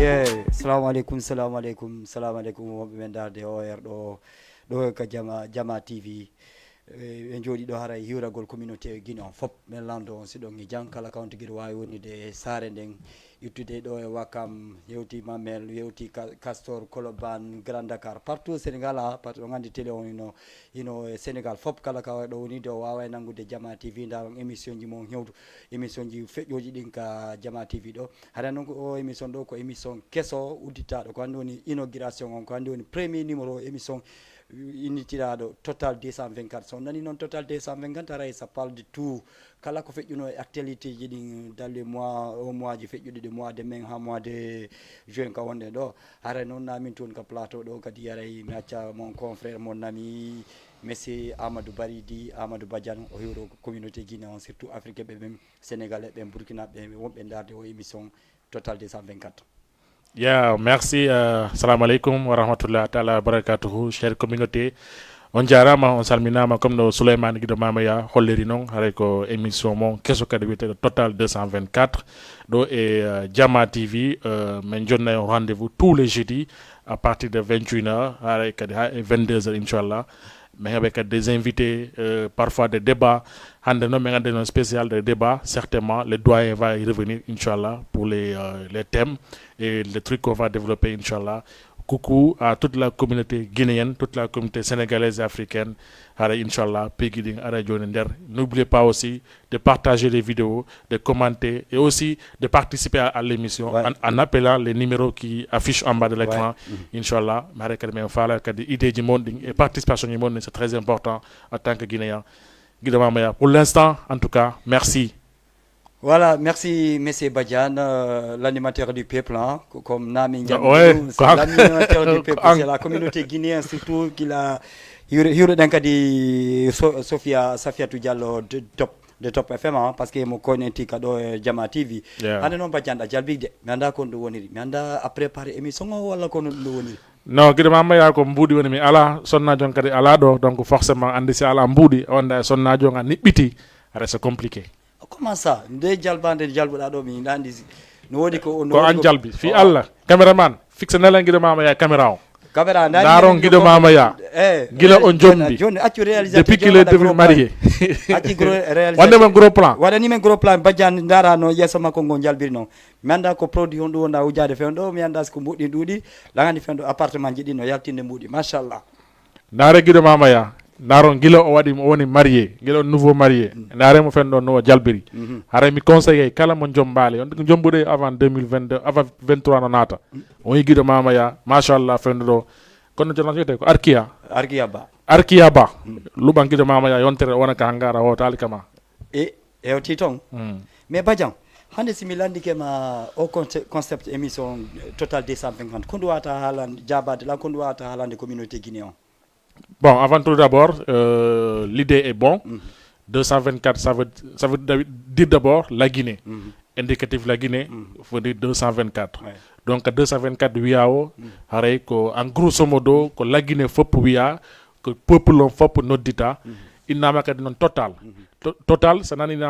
Assalamu alaikum, salamu alaikum, salamu alaikum wonɓe men darde o ɗo ka jama tv ɓe jooɗi ɗo haray hiwragol communauté guine on fop min lando on siɗon e jang kala kawon tigui wawi wonide e saare nden ittude ɗo e Wakam yewti Mamel yewti Castor Colobane Grand Dakar partout Sénégal par ce que on andi télé on ino e Sénégal fop kala kawa ɗo woni ɗo wawa nangude jama tv daron émission ji mon hewdu émission ji feƴƴoji ɗin ka jama tv ɗo haɗa noon ko o émission ɗo ko émission kesso udditaɗo ko hande woni inauguration on ko hande woni premier numéro émission initiraɗo total 224 so nani noon total 224 aray ça parle de tout kala ko feƴƴuno e actualité ji ɗin dans les mois au mois ji feƴƴuɗe de mois de mai ha mois de juin ka wonde ɗo haray noon namin toon ka plateau ɗo kadi aray mi acca mon confrère mon ami monsieur Amadou Baridi Amadou Badiane o hewro communauté guiné on surtout africain ɓe ɓen sénégalais ɓen burkinaɓe wonɓe darde o émission total 224. Merci. Salam alaikum wa rahmatullahi ta'ala wa barakatuhu, chère communauté. On jarama, on salminama comme no Souleymane Guido Mamaya holleri non hare ko émission mon kesso kadi wiyete total 224 do e Jama TV men jonna un rendez-vous tous les jeudis à partir de 21h hare kadi ha 22h inchallah mais avec des invités parfois des débats hande non mais un spécial de débat certainement le doyen va y revenir inchallah pour les thèmes et les trucs qu'on va développer inchallah. Coucou à toute la communauté guinéenne, toute la communauté sénégalaise et africaine. Inch'Allah, n'oubliez pas aussi de partager les vidéos, de commenter et aussi de participer à l'émission en appelant les numéros qui affichent en bas de l'écran. Inch'Allah, idée du monde et participation du monde, c'est très important en tant que Guinéen. Pour l'instant, en tout cas, merci. Voilà, merci monsieur Badiane, l'animateur du peuple, hein, comme Nami l'animateur du peuple, c'est la communauté guinéenne surtout qu'il a Hiro Dankadi Safiatou Diallo de Top FM, hein, parce que mon connaît kado Jama TV. Ande non Badiane jalbi de, mi anda ko ndo woniri, mi anda a préparer émission wala ko ndo woniri. Non, guide mama ya ko mbudi woni mi ala sonna jon kadi ala do donc forcément andi si ala mbudi onda sonna jon a nibbiti reste compliqué. Comment ça nde jalbande jalbuɗa ɗo mi andi no wodi ko an jalbi fi Allah cameraman fixe nela guiɗo mama ya caméra o caméra daron guiɗo mama ya guila on jombi depuis qu'il est devenu marié acci réalisateur wonde men gros plan waɗani men gros plan Badiane darano yesso makko ngo jalbiri noon mi anda ko produit on ɗum wonda wujade fen ɗo mi anda ko mbuɗɗi ɗuuɗi lagandi fen ɗo appartement ji ɗi no yaltinde mbuɗi machallah dare guiɗo mama ya daron gila o waɗi woni marié gila nouveau marié daremo fen ɗo no jalbiri hara mi conseillé kala mo jombali on jombude avant 2022 avant 23 no naata on yi guiɗo mama ya machallah fen ɗo kono jono wiyete ko arkiya ba luɓan guiɗo mama ya yontere wona ka ngara o tali kama hewti toon mais Badiane hande simi landikema o concept émission total 250 ko ndu wata haalande jabade la ko ndu wata haalande communauté guinéen on. Bon, avant tout d'abord, l'idée est bon. 224, ça veut dire d'abord la Guinée. Indicatif la Guinée, faut dire 224. Ouais. Donc 224 wiao, en grosso modo, que la Guinée faut pour wia, que le peuple faut pour notre dita, il n'a pas de total. Total, ça n'a il n'y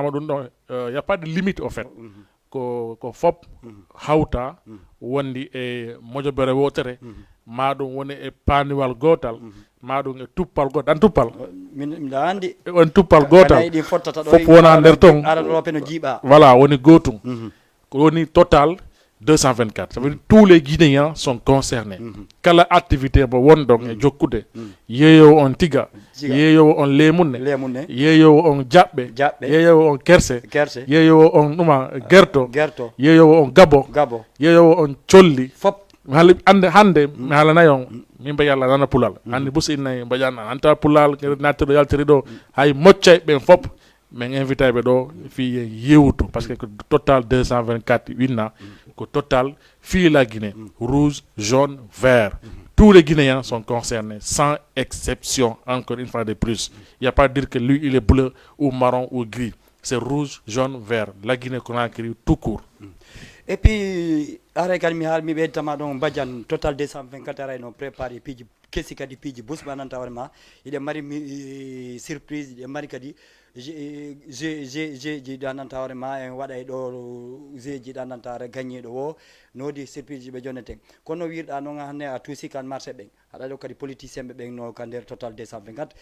a pas de limite en fait. Ko fop hawta wondi e mojobere wotere maɗum woni e paniwal gotal maɗum e tuppal gotal an tuppal min andi on tuppal gotal fop wona nder ton voilà woni gotum ko woni total 224 ça veut dire tous les Guinéens sont concernés kala activité bo wondon e jokkude yeeyowo on tiga yeeyowo on lemunne yeeyowo on jaɓɓe yeeyowo on kerse yeeyowo on ɗuma gerto yeeyowo on gabo yeeyowo on colli fop hande mi haalanayi on min mbayi Allah nana pulal hande busi innayi mbaƴanna anta pulal nattiɗo yaltiri ɗo hay moccay ɓen fop min invité ɓe ɗo fi yewtu par ce que total 224 winna ko total fille la Guinée rouge jaune vert tous les Guinéens sont concernés sans exception encore une fois de plus il n'y a pas à dire que lui il est bleu ou marron ou gris c'est rouge jaune vert la Guinée Conakry tout court. Et puis ara kadi mi haal mi ɓeydtama ɗon Badiane total 224 ara no préparé piiji kessi kadi piiji busmananta hoore ma iɗe mari surprise iɗe mari kadi jiɗa nantawre ma en waɗay ɗo jiɗa nantawre gagniɗo o nodi surprise ji ɓe joneten kono wirɗa noon hannde a tuusi kan marché ɓen haɗa ɗo kadi politicien ɓe ɓen no ka nder total 250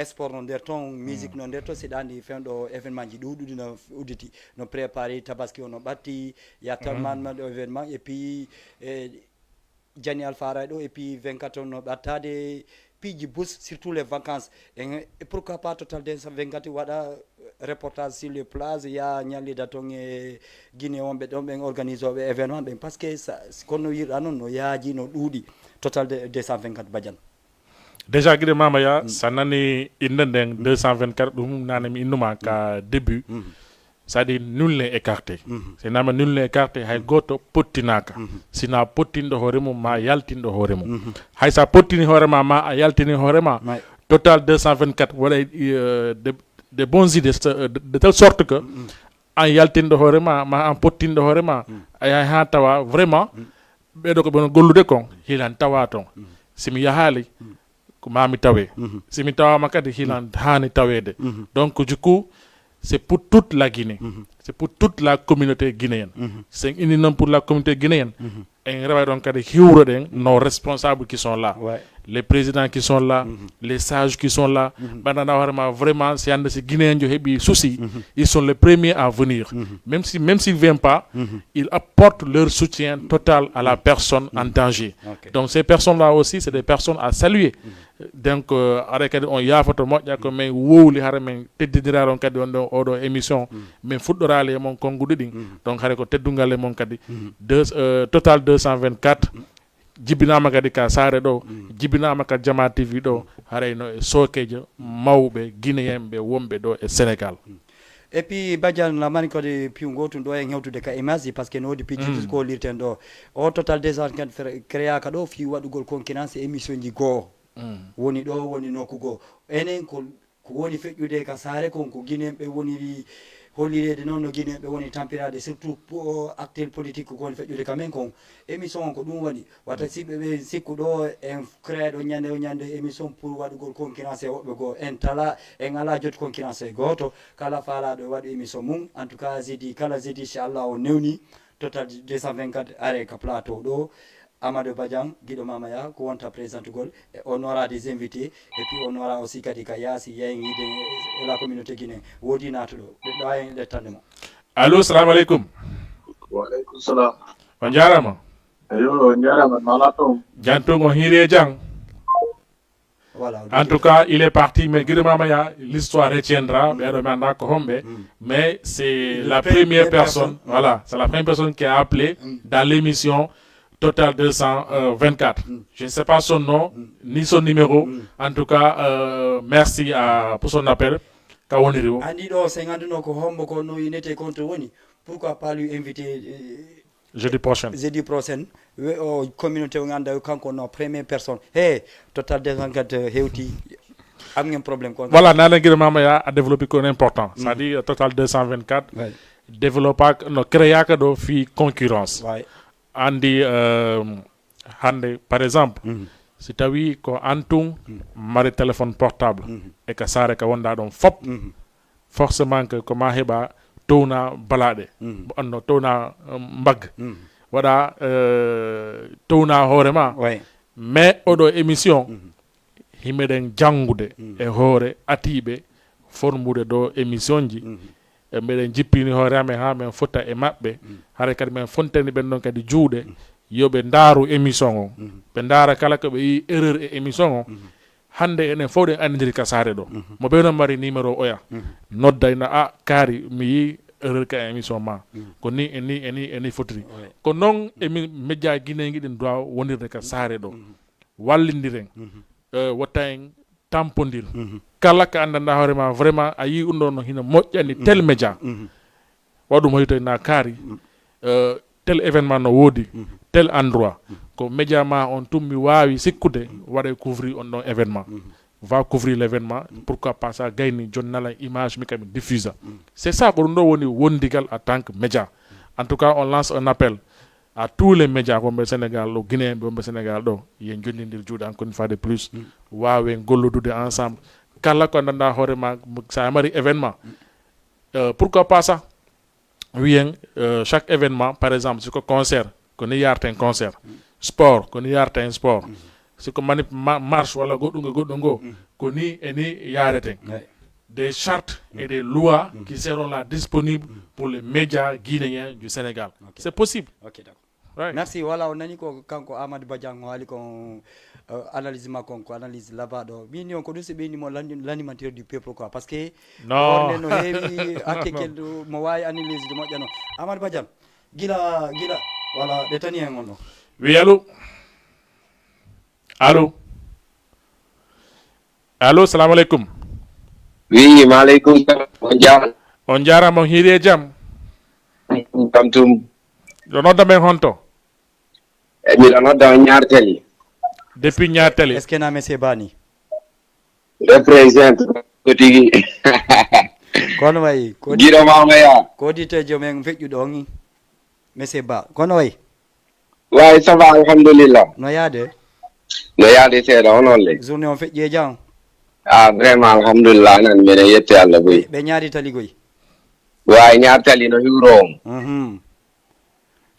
sport no nder toon musique no nder to siɗa andi fewɗo événement ji ɗuɗuɗi no udditi no préparé tabaski o no ɓatti yattanmanma ɗo événement et puis Jani Alfara ɗo et puis 24 no ɓattade piiji bus surtout les vacances et pourquoi pas total 224 waɗa reportage sur les plages ya ñallida toon e Guinée wonɓe ɗon ɓen organise oɓe événement ɓen par ce que kono wirɗa noon no yaaji no ɗuuɗi total 224 Badiane déjà guiɗe mamaya sa nani inde nden 224 ɗum nane mi innuma ka début c'est-à-dire nul n'est écarté c'est nama nul n'est écarté hay goto pottinaka sina pottinɗo hoore mum ma yaltinɗo hoore mum hay sa pottini hoorema ma a yaltini hoorema total 224 waɗay de bonnes idées de telle sorte que an yaltinɗo hoorema ma an pottinɗo hoorema a yahay ha tawa vraiment ɓeɗo ko ɓeɗo gollude kon hilan tawa toon simi yahali ko mami tawe simi tawama kadi hilan hani tawede donc du coup c'est pour toute la Guinée c'est pour toute la communauté guinéenne c'est ini non pour la communauté guinéenne en rewa donc kadi hiwro den nos responsables qui sont là les présidents qui sont là les sages qui sont là vraiment c'est ande si guinéen jo hebi souci ils sont les premiers à venir même s'ils viennent pas ils apportent leur soutien total à la personne en danger donc ces personnes là aussi c'est des personnes à saluer donc ara kadi on yafoto moƴƴa ko men wowli hara men teddidiraron kadi on ɗo oɗo émission min fuɗɗorali e mon konguɗi ɗin donc haare ko teddungal e mon kadi total 224 jibinama kadi ka saare ɗo jibinama ka Jama TV ɗo harayno e sokejo mawɓe guinéen ɓe wonɓe ɗo e Sénégal et puis Badiane lamani kode piu gotum ɗo en hewtude ka image par ce que no wodi piiji ko lirten ɗo o total 224 créaka ɗo fi waɗugol concurrence émission ji goo woni ɗo woni nokku goo enen ko woni feƴƴude ka saare kon ko guinéen ɓe woni hollirede noon no guinéen ɓe woni tampirade surtout acteur politique ko woni feƴƴude kamen kon émission on ko ɗum waɗi wata siɓɓe ɓe sikku ɗo en créé ɗo ñande émission pour waɗugol concurrence e woɓɓe goo en tala en ala joti concurrence e goto kala faalaɗo waɗi émission mum en tout cas jeudi kala jeudi inchallah o newni total 224 are ka plateau ɗo Amadou Badiane guiɗo mamaya ko wonta présente gol on aura des invités et puis on aura aussi kadi ka yaasi yeyide la communauté guinéenne woodi natuɗo ɓe ɗo en lettande mo allo salamu aleykum waleykum salam on jarama eyo on jarama mala toon jantung on hiiri e jang voilà en tout cas il est parti mais guiɗo mamaya l'histoire retiendra ɓeɗo mi anda ko homɓe mais c'est la première personne voilà c'est la première personne qui a appelé dans l'émission Total 224. Je ne sais pas son nom, ni son numéro. En tout cas, merci pour son appel. Andi do 50 no ko hombo ko no inete contre woni. Pourquoi pas lui inviter jeudi prochain. Jeudi prochain. O communauté nganda kanko no première personne. Hey, Total 224 hewti. Am ngeen problème kon. Voilà, nana guide mamaya a développé ko important. C'est-à-dire Total 224 développa no créa ka do fi concurrence. Andi hande par exemple si tawi ko antum mari téléphone portable e ka sare ka wonda ɗon fop forcément que ko ma heɓa towna balaɗe anno towna mbagg waɗa towna hoorema mais oɗo émission himeɗen janngude e hoore atiɓe formude ɗo émission ji mbeɗen jippini hoore amen ha men fotta e maɓɓe hara kadi men fontani ɓen ɗon kadi juuɗe yoɓe ndaaru émission o ɓe ndaara kala ko ɓe yi erreur e émission o hande enen fof ɗen andidiri ka saare ɗo mo ɓe noon mari numéro oya noddayno a kaari mi yi erreur ka émission ma ko ni eni fotiri ko noon emi média guinéen ɗin doit wonirde ka saare ɗo wallindiren watta en tampodir kala ka andanda hoorema vraiment a yi ɗum ɗo no hino moƴƴani tel média waɗum hoyto na kaari tel événement no woodi tel endroit ko média ma on tummi wawi sikkude waɗa couvrir on ɗon événement va couvrir l'événement pourquoi pas ça gayni joni nala image mi kami diffusa c'est ça ko ɗum ɗo woni wondigal en tant que média en tout cas on lance un appel à tous les médias wonɓe Sénégal ɗo guinéen ɓe wonɓe Sénégal ɗo yen jondidir juuɗe encore une fois de plus wawen gollodude ensemble kala ko nanda horema sa mari événement pourquoi pas ça oui chaque événement par exemple si ko concert ko ni yarten concert sport ko ni yarten sport si ko manip marche wala goddo ngo ko ni eni yareten des chartes et des lois qui seront là disponibles pour les médias guinéens du Sénégal. C'est possible. Ok, d'accord. Right. Merci. Voilà, on a dit que Amadou Badian a analyse ma konko analyse là-bas do bini on ko do se beni mo l'animateur du peuple quoi parce que non no heewi article mo wawi analyse de mo jano Amadou Badian gila voilà de tani en on oui allo salam alaikum oui maaleykum salam on jarama hiire jam kamtum do nodda men honto mi nodda ñaarteli depuis ñaarteli est ce que na monsieur Bani represent ko tigi kono way ko jiro mamaya ko dite jomen fejju do ngi monsieur Ba kono way way ça va alhamdulillah no yaade seeda onon le journée on fejje jam vraiment alhamdulillah nan mene yette Allah boy be ñaari tali goy way ñaarteli no hiwrom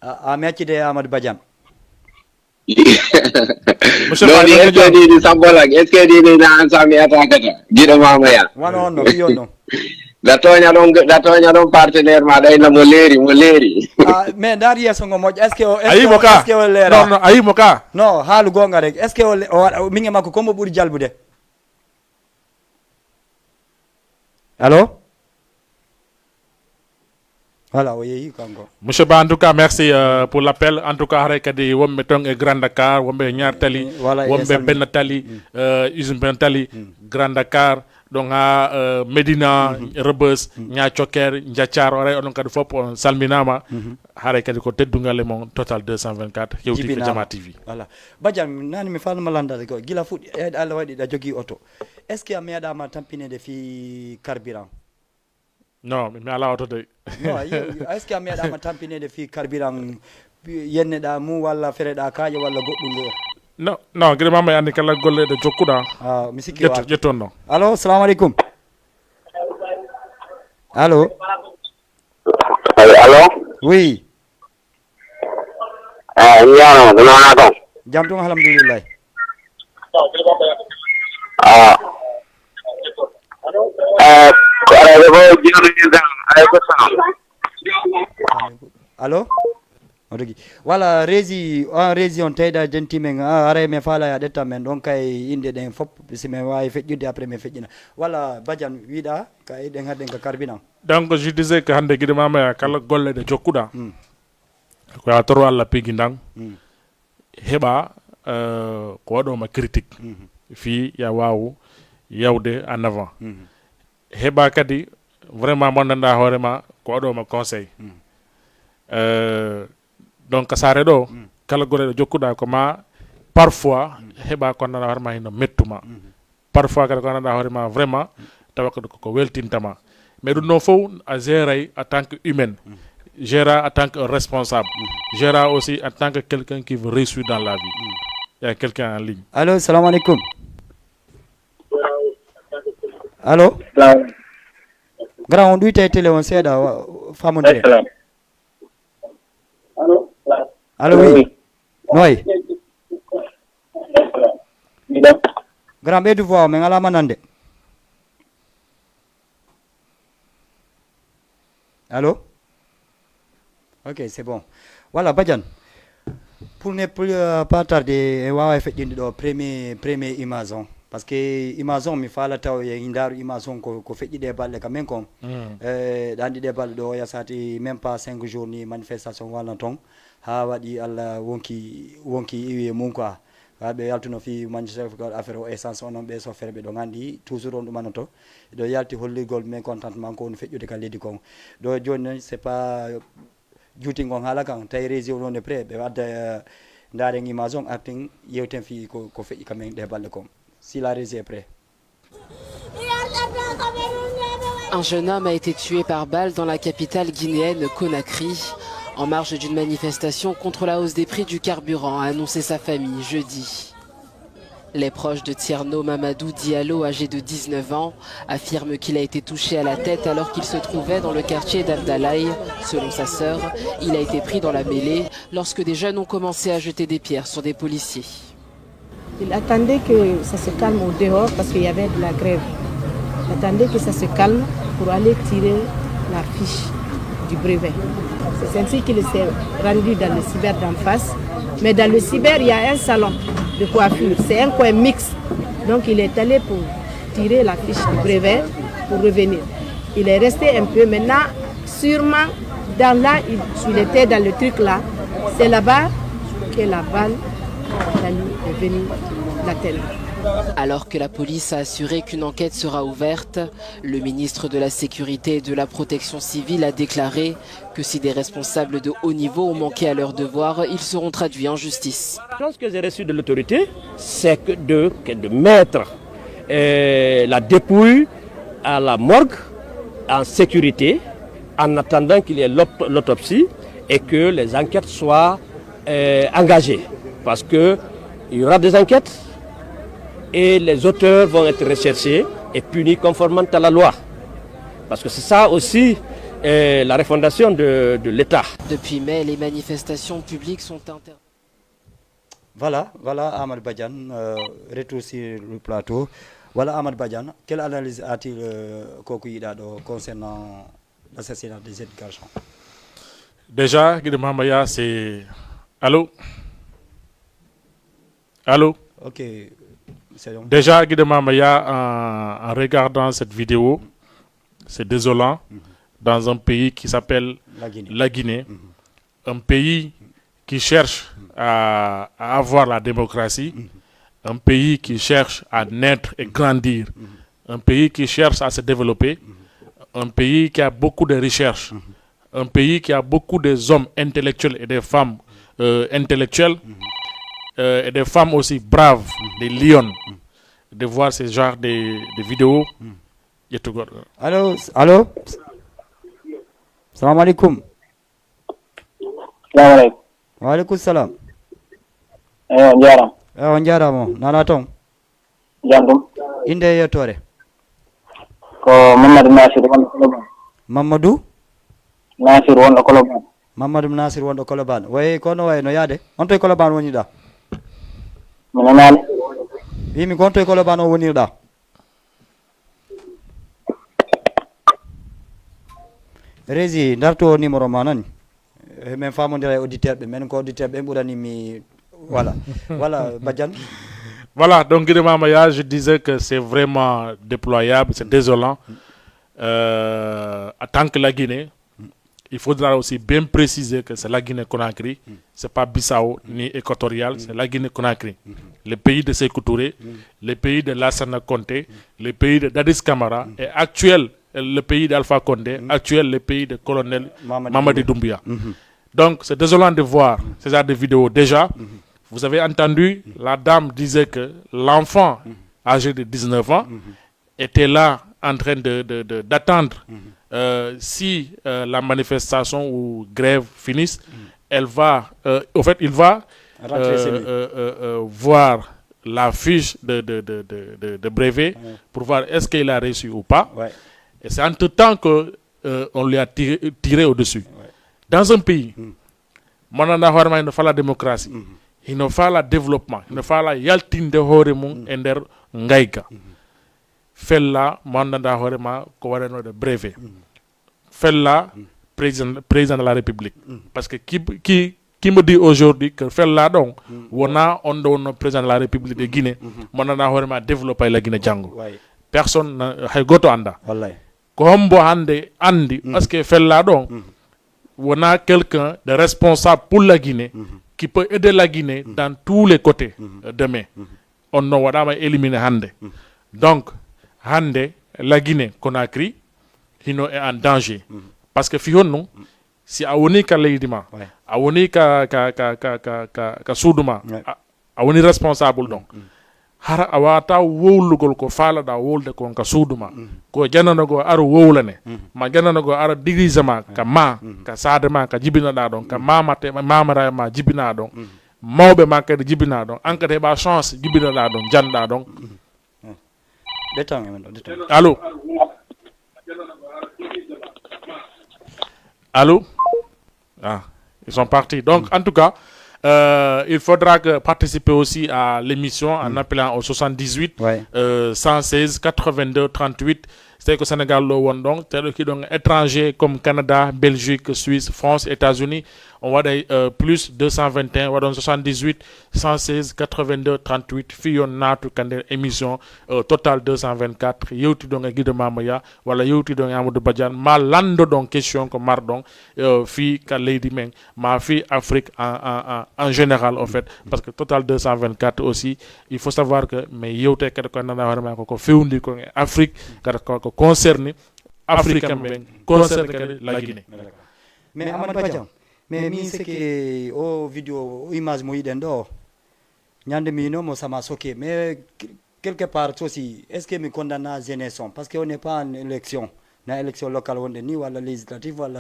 a meccide Amadou Badian monsieur Badi est-ce que di sambolak est-ce que di na ansami atakata jiro mamaya wano on no fiyo no da toña don partenaire ma day na mo leeri mais dar yeso ngo moj est ce que o lera non ayi moka non haalu gonga rek est ce que o minge makko kombo buri jalbude allo voilà oui kanko monsieur Ba en tout cas merci pour l'appel en tout cas hare kadi wombe tong e Grand Dakar wombe ñaartali wombe ben tali usine ben tali Grand Dakar donc ha Medina Rebus nya Choker Ndiachar ore onon kadi fop on salminama hare kadi ko teddungale mon total 224 hewti ko Jama TV voilà Badian nani mi falma landa ko gila fudi e Allah wadi da jogi auto est ce que a meeda ma tampine de fi carburant non mi ala auto de non est ce que a meeda ma tampine de fi carburant yenne da mu walla fere da kaaje walla goddum go non gire mama andi kala golle de jokkuda mi sikki wa jetton no allo assalamu alaikum allo oui ñaano nona don jam tun alhamdulillah ko ara bo jiro ay ko allo odogi wala rési on tayda gentlemen ara me fala ya detta men don kay inde den fop si me wawi fejjude après me fejjina wala Badian wiida kay den hadden ka carburant donc je disais que hande gide mama kala golle de jokkuda ko ya toro alla pigi ndang heba ko wado ma critique fi ya wawu yawde en avant heba kadi vraiment mon nanda horema ko wado ma conseil donc sare do kala golle de jokkuda ko ma parfois heba ko nana horma hino mettuma parfois kala ko nanda horema vraiment tawakko ko weltintama mais du non fo a gérer en tant que humaine gérer en tant que responsable gérer aussi en tant que quelqu'un qui veut réussir dans la vie il y a quelqu'un en ligne allo salam alaikum allo grand on duite télé on seda famonde allo oui noy grand be du voix mais ngala manande allo ok c'est bon voilà Badian pour ne plus pas tarder wawa feƴƴinde ɗo premier image on parce que image on mi faala taw e ndaru image on ko feƴƴiɗe balɗe ka men kon ɗan ɗiɗe balɗe ɗo yasati même pas 5 jours ni manifestation walna ton ha waɗi Allah wonki iwi e mum quoi ɓe yaltuno fi manchefgol affaire o essence onon ɓe sofere ɓe ɗo gandi toujours on ɗumano to ɗo yalti hollirgol men contentement ko woni feƴƴude ka leydi kon ɗo joni c'est pas juutingon haala kan tawi région non de près ɓe wadda ndaren image on artin yewten fi ko feƴƴi kamen ɗe balɗe kon si la régie est prêt. Un jeune homme a été tué par balle dans la capitale guinéenne Conakry en marge d'une manifestation contre la hausse des prix du carburant, a annoncé sa famille jeudi. Les proches de Tierno Mamadou Diallo, âgé de 19 ans, affirment qu'il a été touché à la tête alors qu'il se trouvait dans le quartier d'Abdalaï. Selon sa sœur, il a été pris dans la mêlée lorsque des jeunes ont commencé à jeter des pierres sur des policiers. Il attendait que ça se calme au dehors parce qu'il y avait de la grève. Il attendait que ça se calme pour aller tirer la fiche du brevet. C'est ainsi qu'il s'est rendu dans le cyber d'en face. Mais dans le cyber, il y a un salon de coiffure. C'est un coin mixte. Donc il est allé pour tirer la fiche du brevet pour revenir. Il est resté un peu. Maintenant, sûrement, il était dans le truc là. C'est là-bas que la balle est venue l'atteindre. Alors que la police a assuré qu'une enquête sera ouverte, le ministre de la Sécurité et de la Protection civile a déclaré que si des responsables de haut niveau ont manqué à leur devoir, ils seront traduits en justice. Ce que j'ai reçu de l'autorité, c'est de mettre la dépouille à la morgue en sécurité en attendant qu'il y ait l'autopsie et que les enquêtes soient engagées. Parce qu'il y aura des enquêtes et les auteurs vont être recherchés et punis conformément à la loi. Parce que c'est ça aussi la refondation de l'État. Depuis mai, les manifestations publiques sont interdites. Voilà Ahmad Badiane, retour sur le plateau. Voilà Ahmad Badiane, quelle analyse a-t-il concernant l'assassinat des jeunes garçons? Déjà, Guide Mamaya, c'est... Allô? Ok. Déjà, Guide Mamaya, en regardant cette vidéo, c'est désolant, dans un pays qui s'appelle la Guinée, un pays qui cherche à avoir la démocratie, un pays qui cherche à naître et grandir, un pays qui cherche à se développer, un pays qui a beaucoup de recherches, un pays qui a beaucoup d'hommes intellectuels et des femmes intellectuelles, et des femmes aussi braves, des lions, de voir ce genre de vidéos. Allô? Salam alaikum. Salam alaikum. Wa alaikum salam. Jaram. On jaramo. Nana ton. Jandum. Inde yettore. Ko Mamadou Nasir wonɗo Koloban. Mamadou wonɗo Koloban. Mamadou Nasir wonɗo Koloban. Way kono way no yaade. On to Koloban woni da. Mino nani. Wimi gonto e Koloban o wonirɗa. Rési darto numéro ma nani men famodira e auditeur ɓe men ko auditeur ɓe ɓurani mi voilà Badiane. Voilà, donc Guide Mamaya, je disais que c'est vraiment déployable, c'est désolant. En tant que la Guinée, il faudra aussi bien préciser que c'est la Guinée-Conakry, c'est pas Bissau ni Équatorial, c'est la Guinée-Conakry. Le pays de Sékou Touré, le pays de Lassana Conté, le pays de Dadis Camara et actuel le pays d'Alpha Condé, actuel le pays de colonel Mamadi Doumbouya. Donc c'est désolant de voir ces genres de vidéos. Déjà, vous avez entendu, la dame disait que l'enfant âgé de 19 ans était là en train d'attendre si la manifestation ou grève finisse, il va voir la fiche de brevet pour voir est-ce qu'il a reçu ou pas. Et c'est entre temps que on lui a tiré au-dessus. Dans un pays, il ne faut la démocratie, il ne faut le développement, il ne faut la yaltin de horemum ender ngaïka. Fella, mandanda horema, kowareno de brevet. Fella, président de la République. Parce que qui me dit aujourd'hui que Fella donc, on donne président de la République de Guinée, mandanda horema développer la Guinée Django. Personne n'a goto anda. Kombo andi, parce que Fella donc, on a quelqu'un de responsable pour la Guinée qui peut aider la Guinée dans tous les côtés demain. On n'a éliminé Hande. Donc, Hande, la Guinée-Conakry, il est en danger. Parce que Fionno, si Aoni ka Leidima, Aoni ka Souduma, Aoni responsable donc. Har awata wowlugol ko falada wolde kon ka suduma ko jananago aro wowlane ma jananago aro dirisama ka ma ka sadema ka jibina da don ka mamate mamara ma jibina don mawɓe ma kadi jibina ɗon an kadi heɓa chance jibinaɗa ɗon janɗa ɗon allô allô ah ils sont partis donc en tout cas il faudra participer aussi à l'émission en appelant au 78 116 82 38 c'est que Sénégal lo won donc tel qui donc étranger comme Canada, Belgique, Suisse, France, États-Unis on va plus 221 on va 78 116 82 38 fiyon natu kande émission total 224 yewti donc Guido Mamaya wala yewti donc Amadou Badiane ma lando donc question ko mar donc fi ka leydi men ma fi Afrique en général en fait parce que total 224 aussi il faut savoir que mais yewte kadi ko nana horema ko fewndi ko Afrique kadi ko concerné africain ben concerné la Guinée mais Amadou Badiane mais mi seke o vidéo o image mo yiɗen ɗo ñande mi no mo sama soke mais quelque part aussi est ce que mi condamna jeunesse on parce que on n'est pas en élection na élection locale wonde ni walla législative walla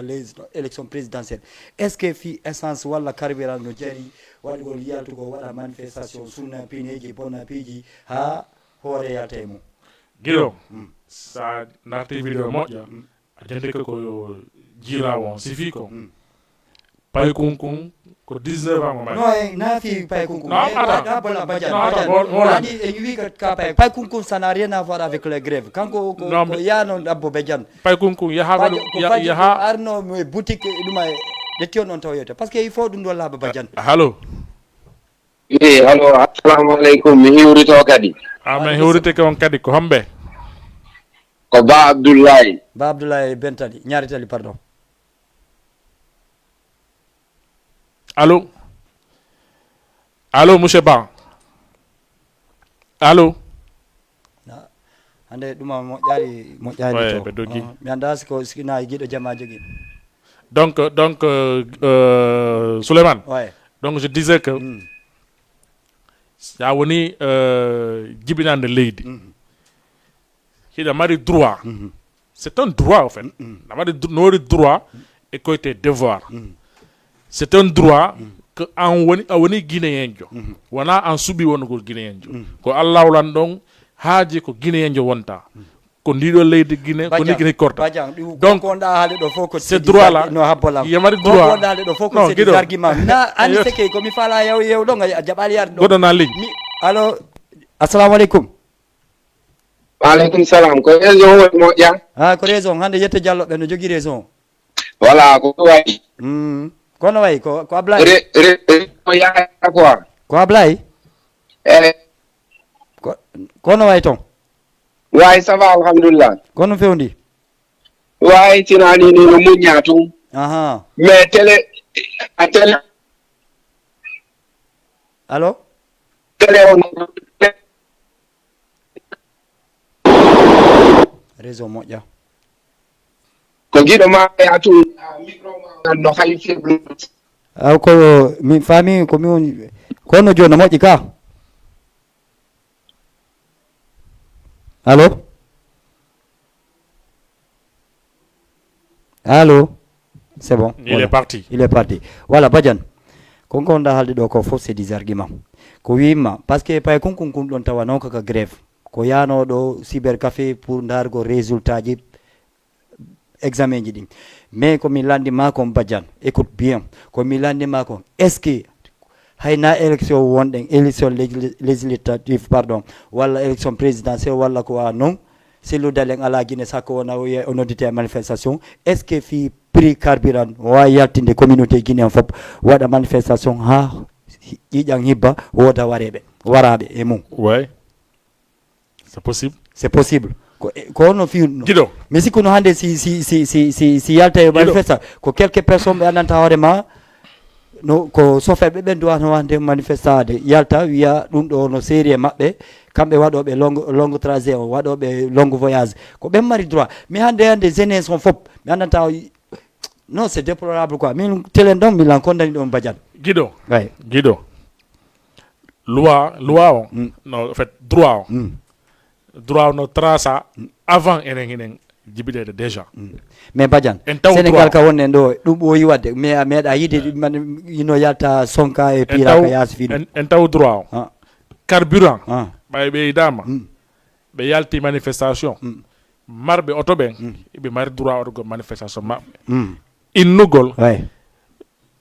élection présidentielle est ce que fi essence walla carburant no jari waɗigol yaltugo waɗa manifestation sunna pineji bonna piiji ha hoore yalte mum Guido sa narti vidéo moƴƴa a jande ko jira won sifi ko pay kunkun ko 19 ans mo non na fi pay kunkun non bona Badiane et lui ka pay kunkun ça n'a rien à voir avec les grèves kanko ko yano abbo Badiane pay kunkun yaha arno boutique duma de tion on tawoyete parce que il faut dum do laba Badiane allo allo assalamu alaikum mi hiwrito kadi amen hiwrite ko on kadi ko hombe ko Ba Abdoulaye Bentali ñaari tali pardon allô monsieur Ba allô ande ɗuma moƴƴari to mi anda siko sikina giɗo jama jogui donc Souleymane donc je disais que ya woni jibinande leydi hiɗa mari droit c'est un droit en fait no waɗi droit e koyte devoir c'est un droit que a woni guinéenjo wona an suuɓi wonugol guinéenjo ko Allah wulan ɗon haaji ko guinéenjo wonta ko ndiɗo leydi Guinée ko ni Guinée korta donc ce droit là yamari droit non Guido na andi seke ko mi fala yew ɗo a jaɓali yarde ɗo goɗɗo na ligne allo assalamu aleykum waaleykum salam ko raison woni moƴƴa ko raison hande yette Dialloɓe no jogui raison voilà ko wayi kono wayi ko Ablaye ko yaaya quoi ko Ablaye kono wayi toon wayi ça va alhamdulillah kono fewndi wayi tinani ni no muñña tum mais télé allo télé on réseau moƴƴa ko giɗo ma yatu micro ma no hay faible ko mi faami ko mi woni kono joni no moƴƴi ka allô c'est bon il est parti voilà Badiane ko gonɗa haalde ɗo ko fof c'est des arguments ko wima par ce que pay kunkun ɗon tawa noon kaka grève ko yanoɗo cybercafé pour dargo résultat ji examen ji ɗin mais komi landima kon Badiane écoute bien komi landima kon est ce que hayna élection wonɗen élection législative pardon walla élection présidentielle walla ko wa noon selludalen ala Guinée sakko wona o noddite e manifestation est ce que fi prix carburant wawi yaltinde communauté guinéen fof waɗa manifestation ha ƴiƴan hibba woda waraɓe e mum ouais c'est possible ko hono fiwno Guido mais sikkuno hande si yalta e manifesta ko quelques personnes ɓe andanta hoorema no ko sofeɓe ɓen duwano wande manifestade yalta wiya ɗum ɗo no série maɓɓe kamɓe waɗoɓe longue trajet o waɗoɓe longue voyage ko ɓen mari droit mais hande jeunesse on fof mi andanta non c'est déplorable quoi min telen ɗon milan condamni ɗon Badiane Guido loi o no en fait droit o no traça avant enen jibidede déjà mais Badiane Sénégal ka wonne ɗo ɗum ɓooyi wadde mais a meeɗa yide man ino yalta sonka e piraka yaasi fiɗum en taw droit o carburant ɓay ɓeydama ɓe yalti manifestation marɓe oto ɓen ɓe mari droit waɗugo manifestation maɓɓe innugol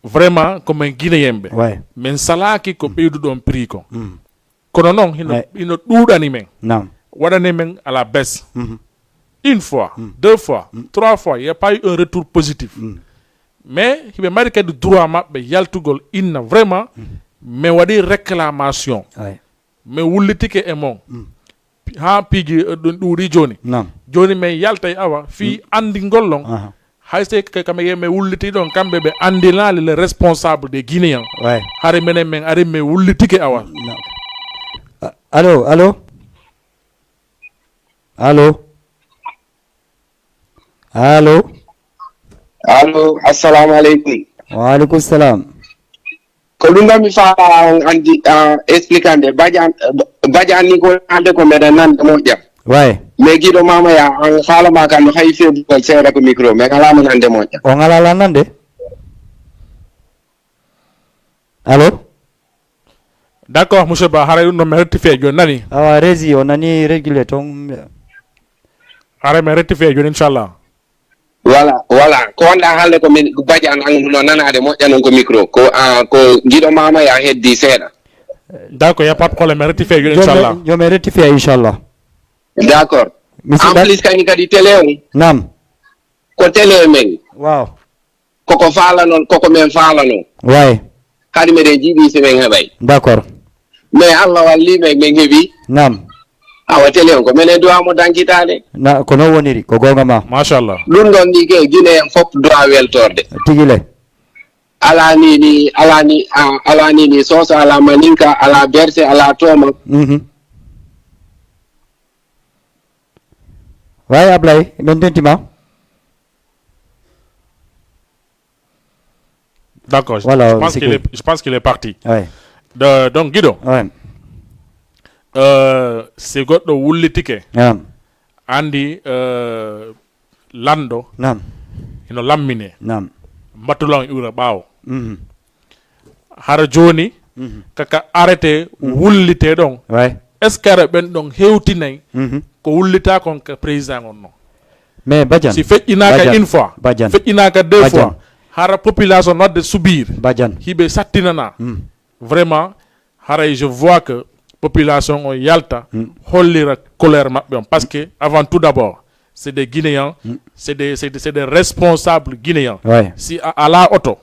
vraiment komin guinéen ɓe min salaki ko ɓeyduɗon prix ko kono noon ino ɗuɗani men waɗani men à la baisse une fois, 2 fois, 3 fois, il n'y a pas eu un retour positif. Mais il y a marqué de droit à yaltugol inna vraiment mais wadi réclamation. Mais wulitike est mon. Ha pigi ɗuri joni. Joni mais yaltay awa fi andi ngollon. Hayse kame yeme wuliti don kambe be andina le responsable des Guinéens. Hare menen men ari me wulitike awa. Allô, allô? Allô? Allô? Allo, assalamu alaikum. Wa alaikum salam. Ko ɗum mi fa andi explicande Badiane ni ko ande ko meɗen nande moƴƴam. Ouais. Mais guiɗo mama ya an haalama kan no hay feebugol seeɗa ko micro mais alama nande moƴƴam. On ala nande? Allô? D'accord, monsieur Ba, haray no me rectifier joni nani? Awa rési on nani régulé ton. Haray me rectifier joni inchallah. Voilà ko wonɗa haalde ko min Badiane an no nanade moƴƴa non ko micro ko guiɗo mama ya heddi seeɗa. D'accord, y a pas de problème, rectifier joni inchallah. Yo me rectifier inchallah. D'accord. En plus kañum kadi télé on. Nam. Ko télé men. Wow. Koko faalanon koko men faalano. Ouais. Kadi meɗen jiiɗi so men heɓay. D'accord. Mais Allah walli men min heeɓi. Nam. Awa télé on ko minen duwamo dankitade. Na ko no woniri ko gonga ma. Machallah. Ɗum ɗon ni ke Guinée en fof duwa weltorde. Tigile. Alani ni sosa ala maninka ala berse ala toma. Ouais Ablay, maintenant. D'accord, voilà, je pense qu'il est parti. Ouais. Donc Guido. Ouais. C'est goɗɗo wullitike andi lando ino lammine mbattulon iwra ɓaawo hara joni kaka arrêté wullite ɗon est ce que ara ɓen ɗon hewtinayi ko wullita kon ka président on non mais Badiane si feƴƴinaka une fois feƴƴinaka 2 fois hara population nodde subir hiɓe sattinana vraiment haray je vois que population o yalta hollira colère mabɓe on parce que avant tout d'abord c'est des Guinéens c'est des responsables guinéens si ala auto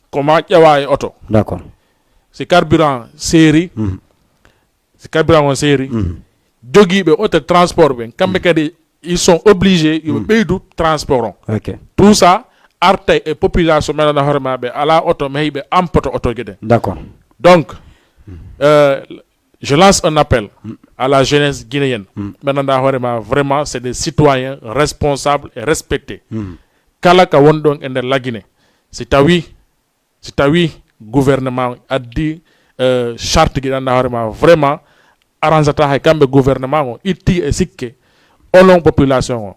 comment ƴewa e auto d'accord si carburant série si carburant on série joguiɓe auto transport ɓen kamɓe kadi ils sont obligés yoɓe ɓeydu transport on tout ça arta e population meɗana hoore maɓe ala auto mais ɓe ampoto auto gueɗen d'accord donc je lance un appel à la jeunesse guinéenne. Maintenant, vraiment, c'est des citoyens responsables et respectés. Kala ka wondon en la Guinée. C'est à oui, gouvernement a dit charte qui vraiment arrangeata hay kambe gouvernement itti et sikke olon population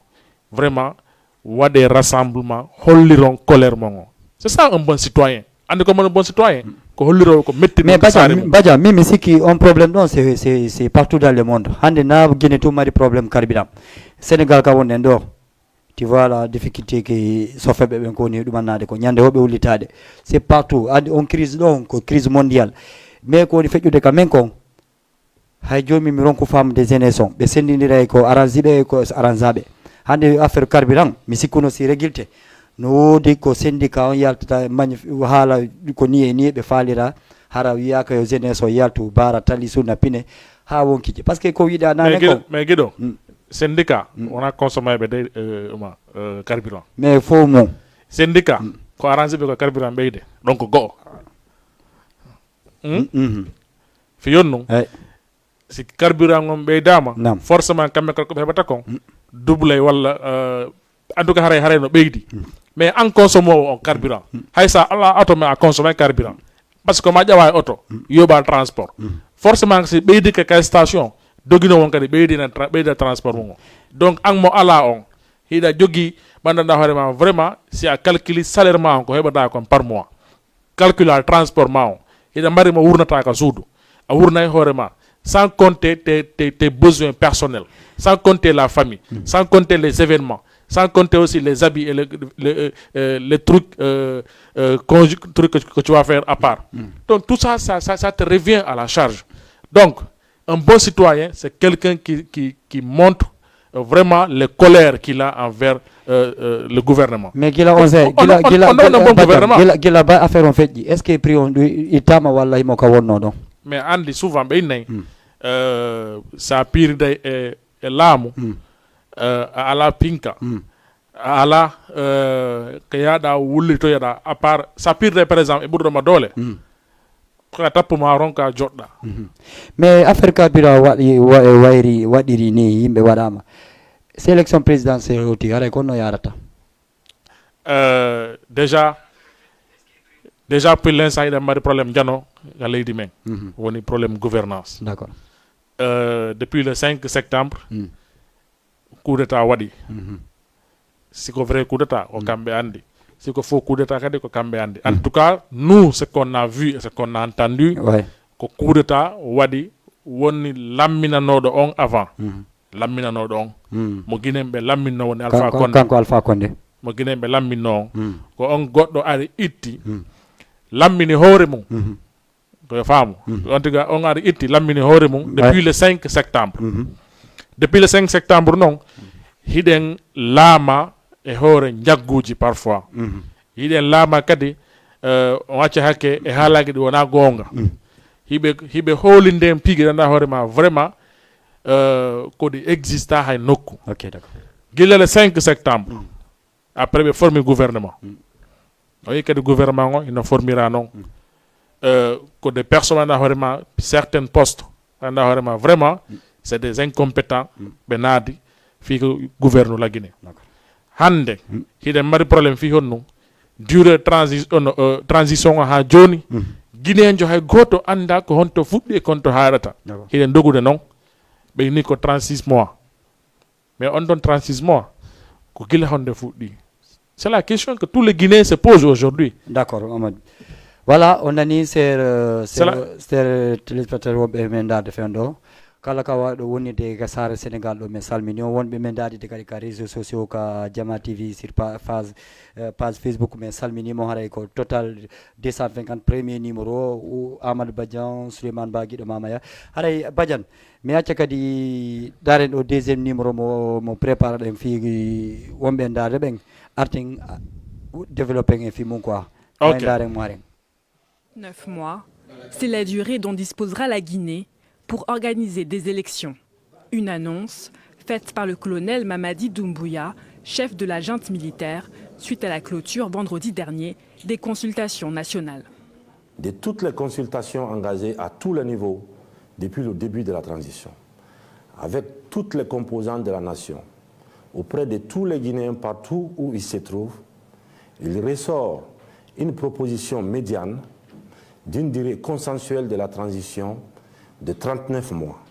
vraiment wa des rassemblements holliron colère mon. C'est ça un bon citoyen. Ande comme un bon citoyen. Mais Badiane, même ici qui ont un problème, non, c'est partout dans le monde. Hande na Guinée tout mari problème carburant. Sénégal ka wonde ndo. Tu vois la difficulté que sofe be ko ni dumanade ko nyande hobe wulitade. C'est partout. On crise donc crise mondiale. Mais ko di fejjude ka men kon. Hay jomi mi ronko fam des énergies. Be sendindira ko aranzibe ko aranzabe. Hande affaire carburant, mi sikuno si régulte. No di ko syndicat on yaltata haala ko ni e ni ɓe falira hara wiyaka yo jeunesse o yaltu bara tali sunna pine ha wonkije parce que ko wiɗa nane ko mais guiɗo syndicat wona consommé ɓe de carburant mais fo mo syndicat ko arrangé ɓe ko carburant ɓeyde donc go'o fiyon num si carburant on ɓeydama forcément kamɓe ko ɓe heɓata kon double walla en tout cas haray no ɓeydi mais en consommo on carburant hay sa ala auto mais a consommé carburant parce que ma ƴawa e auto yoɓa transport forcément si ɓeydike kay station dogino won kadi ɓeyda transport mum donc an mo ala on hida jogi bandanda horema vraiment si a calculer salaire ma on ko hebata kon par mois calculer transport ma on hida mari ma wurnata ka suudu a wurnay horema sans compter tes besoins personnels, sans compter la famille, sans compter les événements, sans compter aussi les habits et les trucs, trucs que tu vas faire à part. Donc tout ça, ça te revient à la charge. Donc, un bon citoyen, c'est quelqu'un qui montre vraiment les colères qu'il a envers le gouvernement. Mais Gila on sait, Gila ba affaire on fait, est-ce que pris on itama wala imoka wonno donc? Mais Andy souvent ça pire de l'amu à la pinka à la kayada wuli to yada à part ça pire de par exemple e burdo ma dole ko tappo ma ronka jodda mais affaire kabira wadiri ni yimbe wadama sélection présidentielle oti ara ko no yarata déjà pour l'instant il y a un problème jano à leydi men woni problème gouvernance. D'accord. Depuis le 5 septembre coup d'état wadi si ko vrai coup d'état au kambe andi si ko faux coup d'état kadi ko kambe andi en tout cas nous ce qu'on a vu et ce qu'on a entendu ko coup d'état wadi woni lamminanodo on avant lamminanodo on mo guinembe lamminno woni Alpha Condé kanko Alpha Condé mo guinembe lamminno ko on goddo ari itti lammini hoore mum ko faamu en tout cas on ari itti lammini hoore mum depuis le 5 septembre depuis le 5 septembre non hiden laama e hoore jagguji parfois hiden laama kadi on acca hakke e haalaaki ɗi wona goonga hiɓe hoolinde pigi ɗanda hoore ma vraiment ko ɗi exista hay nokku gila le 5 septembre après ɓe formi gouvernement o yi kadi gouvernement o ina formira noon que des personnes vraiment certains postes vraiment c'est des incompétents be naadi fi ko gouverne la Guinée hande hide mari problème fi honno durée transition ha joni Guinée jo hay goto anda ko honto fuddi e konto haarata hide dogude non be ni ko 36 mois mais on donne 36 mois ko gila honde fuddi. C'est la question que tous les Guinéens se posent aujourd'hui. D'accord, Ahmad. Voilà, on a ni téléspectateurs wonɓe men darde fendo kala ka waɗo wonide ka sare Sénégal ɗo min salmini on wonɓe men dadide kadi ka réseaux sociaux ka Jama TV sur page Facebook min salminimo haray ko total 250 premier numéro Amadou Badian Souleymane Ba guiɗo Mamaya haray Badiane mi acca kadi daren ɗo deuxième numéro mo prépare ɗen fi wonɓe darde ɓen arting développé un film quoi. Okay. 9 mois, c'est la durée dont disposera la Guinée pour organiser des élections. Une annonce faite par le colonel Mamadi Doumbouya, chef de la junte militaire, suite à la clôture vendredi dernier des consultations nationales. De toutes les consultations engagées à tous les niveaux depuis le début de la transition, avec toutes les composantes de la nation, auprès de tous les Guinéens partout où ils se trouvent, il ressort une proposition médiane d'une durée consensuelle de la transition de 39 mois.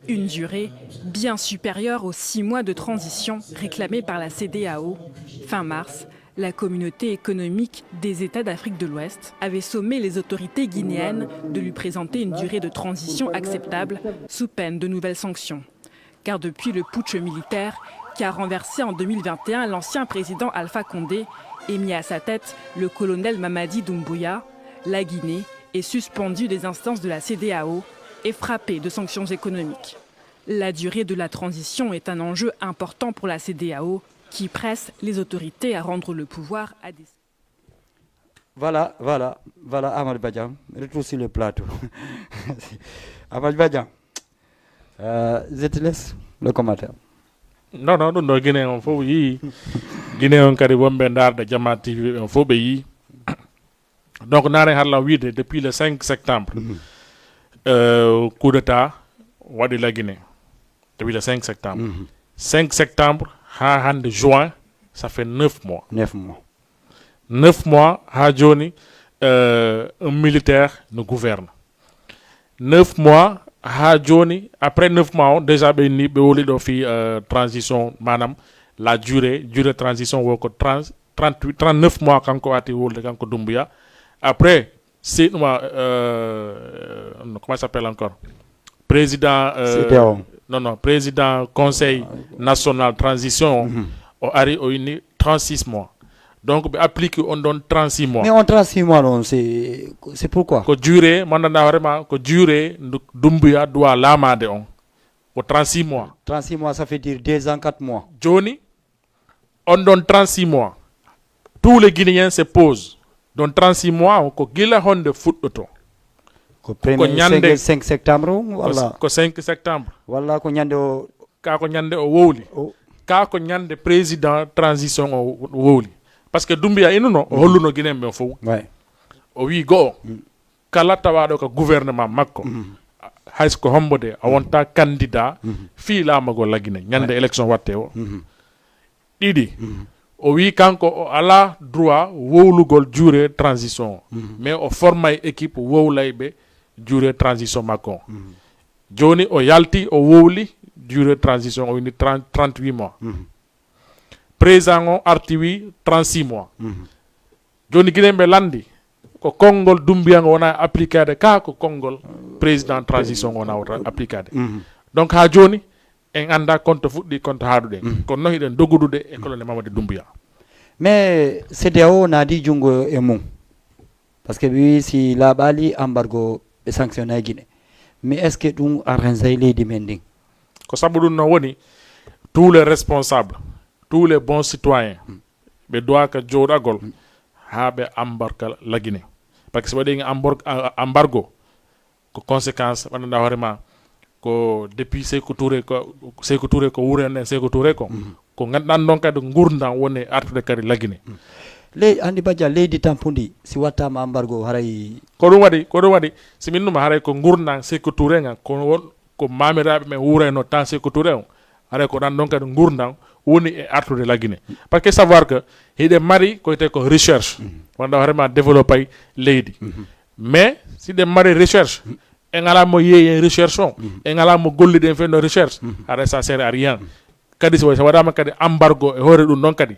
Une durée bien supérieure aux 6 mois de transition réclamés par la CEDEAO. Fin mars, la communauté économique des États d'Afrique de l'Ouest avait sommé les autorités guinéennes de lui présenter une durée de transition acceptable sous peine de nouvelles sanctions. Car depuis le putsch militaire qui a renversé en 2021 l'ancien président Alpha Condé et mis à sa tête le colonel Mamadi Doumbouya, la Guinée est suspendue des instances de la CEDEAO et frappée de sanctions économiques. La durée de la transition est un enjeu important pour la CEDEAO qui presse les autorités à rendre le pouvoir à des... Voilà, Ahmad Badian, retour sur le plateau. Ahmad Badian, je te laisse le commentaire. Non, Guinée, on faut y. Guinée, on kadi wonɓe darde Jama TV, on faut y. Donc, nare harla wiide depuis le 5 septembre, coup d'état waɗi la Guinée. Depuis le 5 septembre. 5 septembre, ha hande juin, ça fait 9 mois. 9 mois. 9 mois, ha joni, un militaire nous gouverne. 9 mois, ha joni, après 9 mois, déjà, ɓe woli ɗo fi transition, manam, la durée de transition wo ko 39 mois kanko ati wolde kanko Doumbouya. Après 6 mois comment ça s'appelle encore président président conseil national transition o ari o ini 36 mois. Donc applique on donne 36 mois. Mais en 36 mois non, c'est pourquoi ko durée mandana vraiment ko durée Doumbouya doit lamade on au 36 mois. 36 mois ça fait dire 2 ans 4 mois. Johnny on donne 36 mois. Tous les Guinéens se posent. Dans 36 mois on ko gila honde futto. Ko premier 5 septembre wala ko 5 septembre wala ko nyande o ka ko nyande o wowli ka ko nyande président transition o wowli parce que Doumbouya inuno o holluno Guinée be fo o wi go kala tawado ko gouvernement makko hay ko hombode a wonta candidat fi lamago lagine nyande élection watte o didi o wi kanko o ala droit wowlugol durée transition mais o formay équipe wowlaybe durée transition makko joni o yalti o wowli durée transition o wini 38 mois président o arti 36 mois joni Guinéen landi ko kongol Doumbouya wona applicade ka ko kongol président transition wona applicade donc ha joni en anda konto fuddi konto haadude ko no hiɗen dogodude e colonel Mamadou Doumbouya. Mais CEDEAO nadi jungo e mum parce que oui si la bali embargo e sanctionné Guinée mais est ce que dum arrange leydi men ndin ko sabu ɗum no woni tous les responsables tous les bons citoyens ɓe doit ka jooɗagol ha ɓe embarque la Guinée par ce que so waɗi embargo ko conséquence waɗanɗa hoorema ko depuis Sékou Touré ko wuren Sékou Touré ko ko ganduɗan ɗon kadi gurdam woni artude kadi la Guinée andi Badja leydi tampundi si wattama embargo haray ko ɗum waɗi si min numa haray ko gurdam Sékou Touré nga ko mamiraɓe men wureno tan Sékou Touré o haray ko ɗan ɗon kadi gurdam woni e artude la Guinée par que savoir que hiɗe mari ko wiyete ko recherche wonɗa vraiment développé leydi mais si ɗe mari recherche en ala mo yeeyen recherche on en ala mo golliɗen fen no recherche haray ça sert à rien kadi so waɗama kadi embargo e hoore ɗum ɗon kadi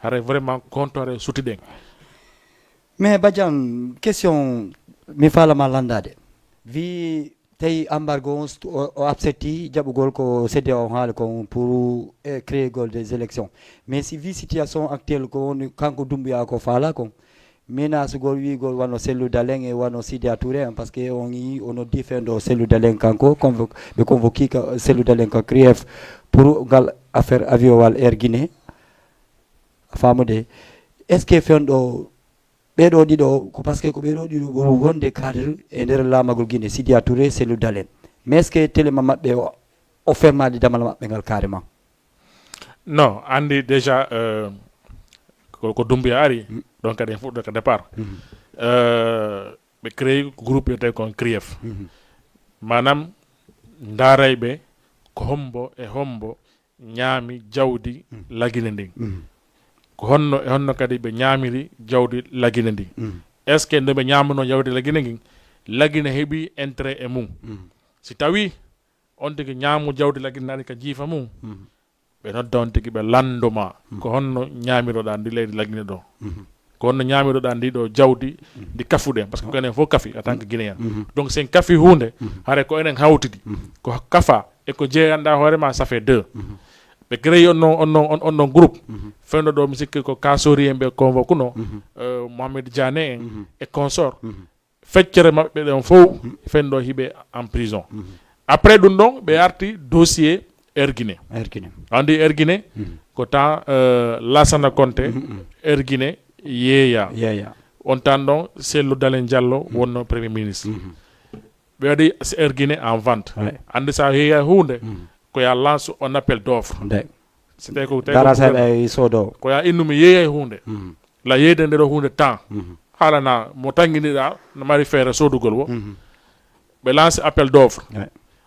haray vraiment comptore sutiɗen. Mais Badian question mi falama landade wi tawi embargo o accepti jaɓugol ko CEDEAO on haali kon pour créer gol des élections mais si wi situation actuelle ko woni kanko Doumbouya ko faala kon menasugol wigol wano Cellou Dalein e wano Sidya Touré parce que on yi ono defendo Cellou Dalein kanko ɓe convoqué ka Cellou Dalein ko CRIEF pour ngal affaire aviowal Air Guinée famude est ce que fenɗo ɓeɗo ɗiɗo ko par ce que ko ɓeɗo ɗiɗo ɓuri wonde cadre e nder lamagol Guinée Sidya Touré Cellou Dalein mais est ce que téléma maɓɓe o fermade damal maɓɓe ngal carrément non andi déjà ko Doumbouya ari donc kadi en fuɗɗo ko départ ɓe créé groupe wiyete kon CRIEF manam darayɓe ko hombo e hombo ñaami jawdi la Guinée ndin ko honno kadi ɓe ñaamiri jawdi la Guinée ndin est ce que nde ɓe ñamano jawdi la Guinée ndin la Guinée heeɓi intérêt e mum si tawi on tigi ñaamu jawdi la Guinée nani ka jiifa mum ɓe nodda on tigi ɓe landuma ko honno ñaamiroɗa ndi leydi la Guinée ɗo ko honno ñaamiroɗa ndi ɗo jawdi ndi kafuɗen par ce que ko enen fof kafi en tant que guinéen donc sen kafi hunde haare ko enen hawtidi ko kafa e ko jeeyanɗa hoorema ça fait 2 ɓe créé on groupe fewno ɗo mi sikki ko kasori en ɓe convoqueno Mohamed Diané en e consort feccere maɓɓe ɗon fof fenɗo hiɓe en prison après ɗum ɗon ɓe arti dossier Air Guinée andi Air Guinée ko temps Lassana Conté Air Guinée yeeya on temps ɗon Cellou Dalein Diallo wonno premier ministre ɓe waɗi Air Guinée en vente andi sa yeeya hunde ko ya lance on appel d'offre c'était ko ko ya innumi yeeya hunde la yeeyde nde ɗo hunde temps haalana mo tanguiniɗa no mari feere sodugol wo ɓe lance appel d'offre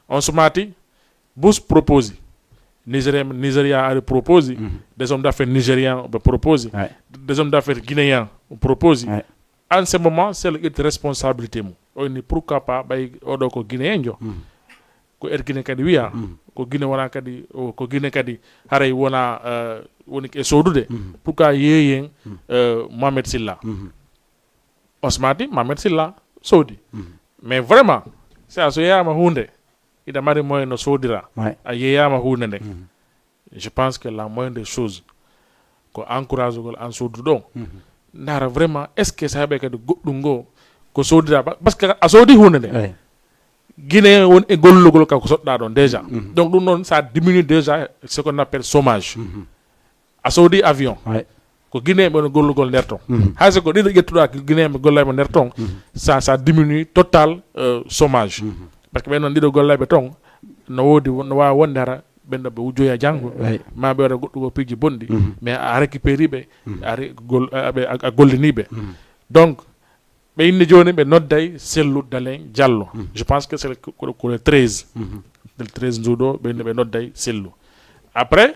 on sumati Bush propose Nigéria a proposé des hommes d'affaires nigériens proposé des hommes d'affaires guinéens proposé en ce moment c'est une responsabilité mo on pourquoi pas bay oɗo ko guinéen jo ko Guinée kadi wiya ko Guinée wona kadi ko Guinée kadi haray wona woni e sodude pourquoi yeeyen Mohamed Silla osmati Mohamed Silla sodi mais vraiment ça so yama hunde ida mari moyen no sodira a yeyama hunde nde je pense que la moindre des choses ko encourage gol en sodu ɗon ndara vraiment est ce que sa heɓe kadi goɗɗum ngo ko sodira parce que a soodi hunde nde Guinée won e gollugol ka ko soɗɗa ɗon déjà donc ɗum noon ça diminue déjà ce qu'on appelle chômage a soodi avion ko Guinée ɓe no gollugol nder ton hayso ko ɗiɗo ƴettuɗa ko Guinée ɓe gollayɓe nder ton ça diminue total chômage par ce que ɓen noon ɗiɗo gollayɓe ton no woodi no wawi wonde hara ɓenɗo ɓe wujjoya janggo ma ɓe waɗa goɗɗugo piiji bonɗi mais a récupéri ɓe a golliniɓe donc ɓe inni joni ɓe nodday Sellou Dalein Diallo je pense que c'est le 13 le 13 njuuɗo ɓe inni ɓe nodday Sellou après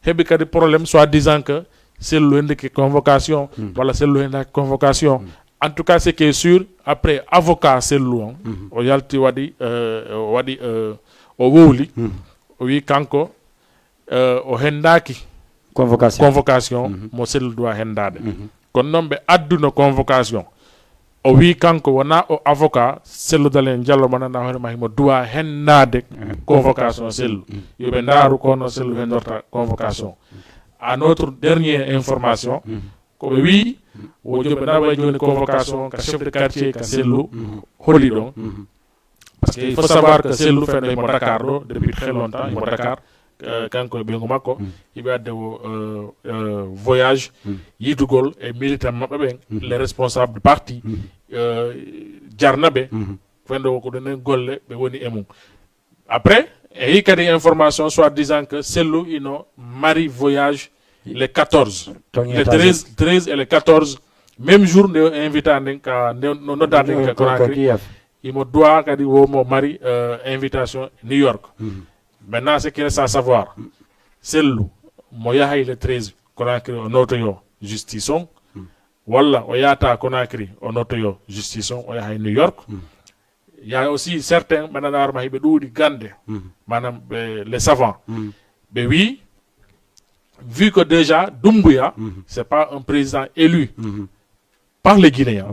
heɓi kadi probléme soit disant que Sellou hendiki convocation walla Sellou hendaki convocation en tout cas ce qui est sûr après avocat Sellou on o yalti waɗi o wowli o wi kanko o hendaki convocation mo Sellou doit hendade kono noon ɓe adduno convocation o wi kanko wona o avocat Sellou Dalein Diallo mo nana hoore ma himo doit hendade convocation Sellou yoɓe ndaaru kono Sellou hendorta convocation à notre dernière information ko ɓe wi o joɓe nawa joni convocation ka chef de quartier ka Sellou holli ɗon parce que il faut savoir que Sellou fenno imo Dakar ɗo depuis très longtemps imo Dakar kanko e ɓeygu makko yiɓe adde o voyage yidugol e militant maɓɓe ɓen les responsables parti jarnaɓe fenɗo ko ɗonen golle ɓe woni e mum après e yi kadi information soit disant que Sellou ino mari voyage le 14 le 13 et le 14 même jour nde invita nden ka no nodda nden ka Conakry imo doit kadi womo mari invitation New York maintenant ce qu'il reste à savoir Sellou mo yahay le 13 Conakry o notoyo justice on walla o yata Conakry o notoyo justice on o yahay New York il y a aussi certains mananaar ma hiɓe ɗuuɗi gande manam les savants ɓe wi vu que déjà Doumbouya c'est pas un président élu par les Guinéens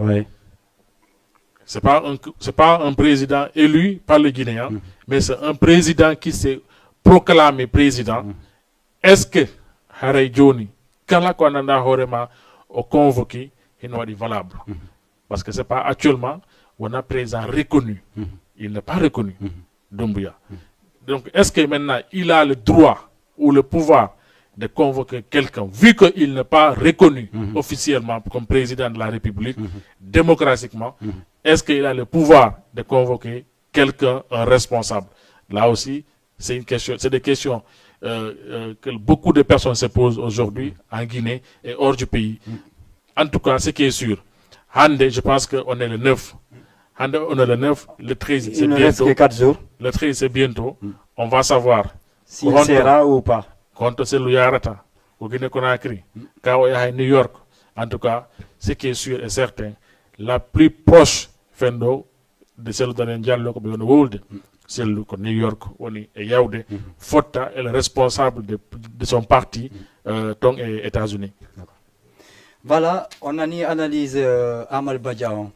c'est pas un président élu par les Guinéens mais c'est un président qui s'est proclamé président est-ce que haray joni kala ko nanda hoorema o convoqué hino waɗi valable parce que c'est pas actuellement on a président reconnu il n'est pas reconnu Doumbouya donc est-ce que maintenant il a le droit ou le pouvoir de convoquer quelqu'un vu qu'il n'est pas reconnu officiellement comme président de la République démocratiquement est-ce qu'il a le pouvoir de convoquer quelqu'un, un responsable? Là aussi, c'est une question, c'est des questions que beaucoup de personnes se posent aujourd'hui en Guinée et hors du pays. En tout cas, ce qui est sûr, Hande, je pense qu'on est le 9. Hande, on est le 9, le 13, c'est bientôt. Reste que 4 jours. Le 13, c'est bientôt. On va savoir s'il sera ou pas. Quand c'est le Yarata, au Guinée-Conakry, quand on est à New York. En tout cas, ce qui est sûr et certain, la plus proche fendo de Sellou Dalein Diallo ko ɓe woni wolde Sellou ko New York woni e yawde fotta et le responsable de son parti ton e États-Unis. Voilà, on a ni analyse Amal Badja on.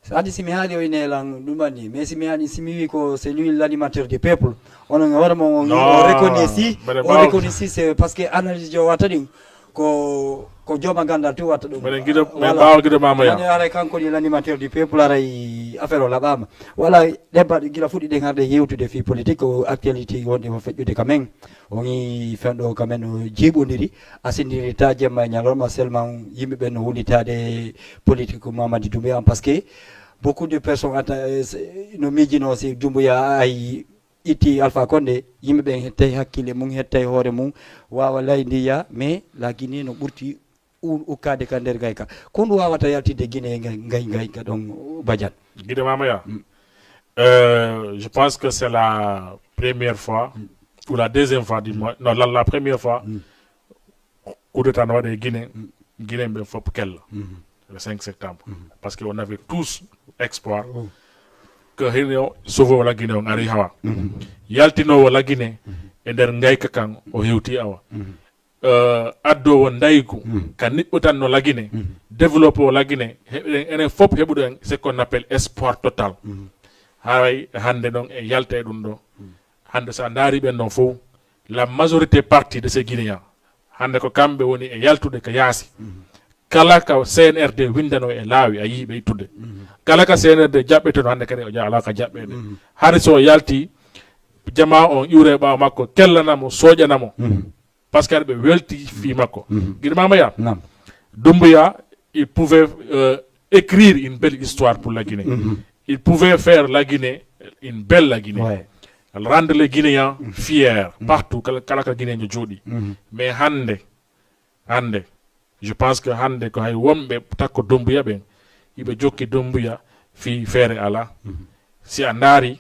C'est-à-dire si mi haali o ine lan ɗumani mais si mi haali si mi wi ko c'est lui l'animateur du peuple on vraiment on reconnaît si c'est parce que analyse jo watta ɗum ko joma ganda tu watta ɗum minen guiɗo min mbawa guiɗo mamaya aray kanko ni l'animateur du peuple aray affaire o laɓama voilà ɗebbaɗo guila fuɗɗi ɗen harde yewtude fi politique o actualité wonde ko feƴƴude quand même woni fenɗo quand même o jiiɓodiri asindiri ta jemma e ñalorma seulement yimɓeɓe no wullitade politique Mamadi Doumbouya parce que beaucoup de personnes no miijino si Doumbouya ay itti Alpha Condé yimɓe ɓen hettay hakkille mum hettay hoore mum wawa laydiya mais la Guinée no ɓurti ukkade ka nder gayka ko ndu wawata yaltide Guinée gayka ɗon Badiane guiɗo mamaya je pense que c'est la première fois ou la deuxième fois du moins non la première fois coup d'état no waɗe Guinée Guinée ɓe fof kella le 5 septembre parce qu'on avait tous espoir ko heno sovo la Guinée on ari hawa yaltino wala Guinée e der ngayka kan o hewti awa addo won daygu kan nibbo tan no lagine développer o lagine enen fop hebudo ce qu'on appelle espoir total hay hande non e yalta e dum do hande sa ndari ben non fo la majorité partie de ces Guinéens hande ko kambe woni e yaltude ka yaasi kala ka CNRD windano e laawi a yibe tudde kala ka CNRD jabbete no hande kadi o jaala ka jabbede hari so yalti jama on iwre ba makko kellanamo sojanamo parce que be welti fi makko Guinée ya Doumbouya il pouvait écrire une belle histoire pour la Guinée il pouvait faire la Guinée une belle la Guinée rendre les Guinéens fiers partout kala ka Guinée jodi mais hande je pense que hande ko hay wombe takko Doumbouya ben ibe jokki Doumbouya fi fere ala si andari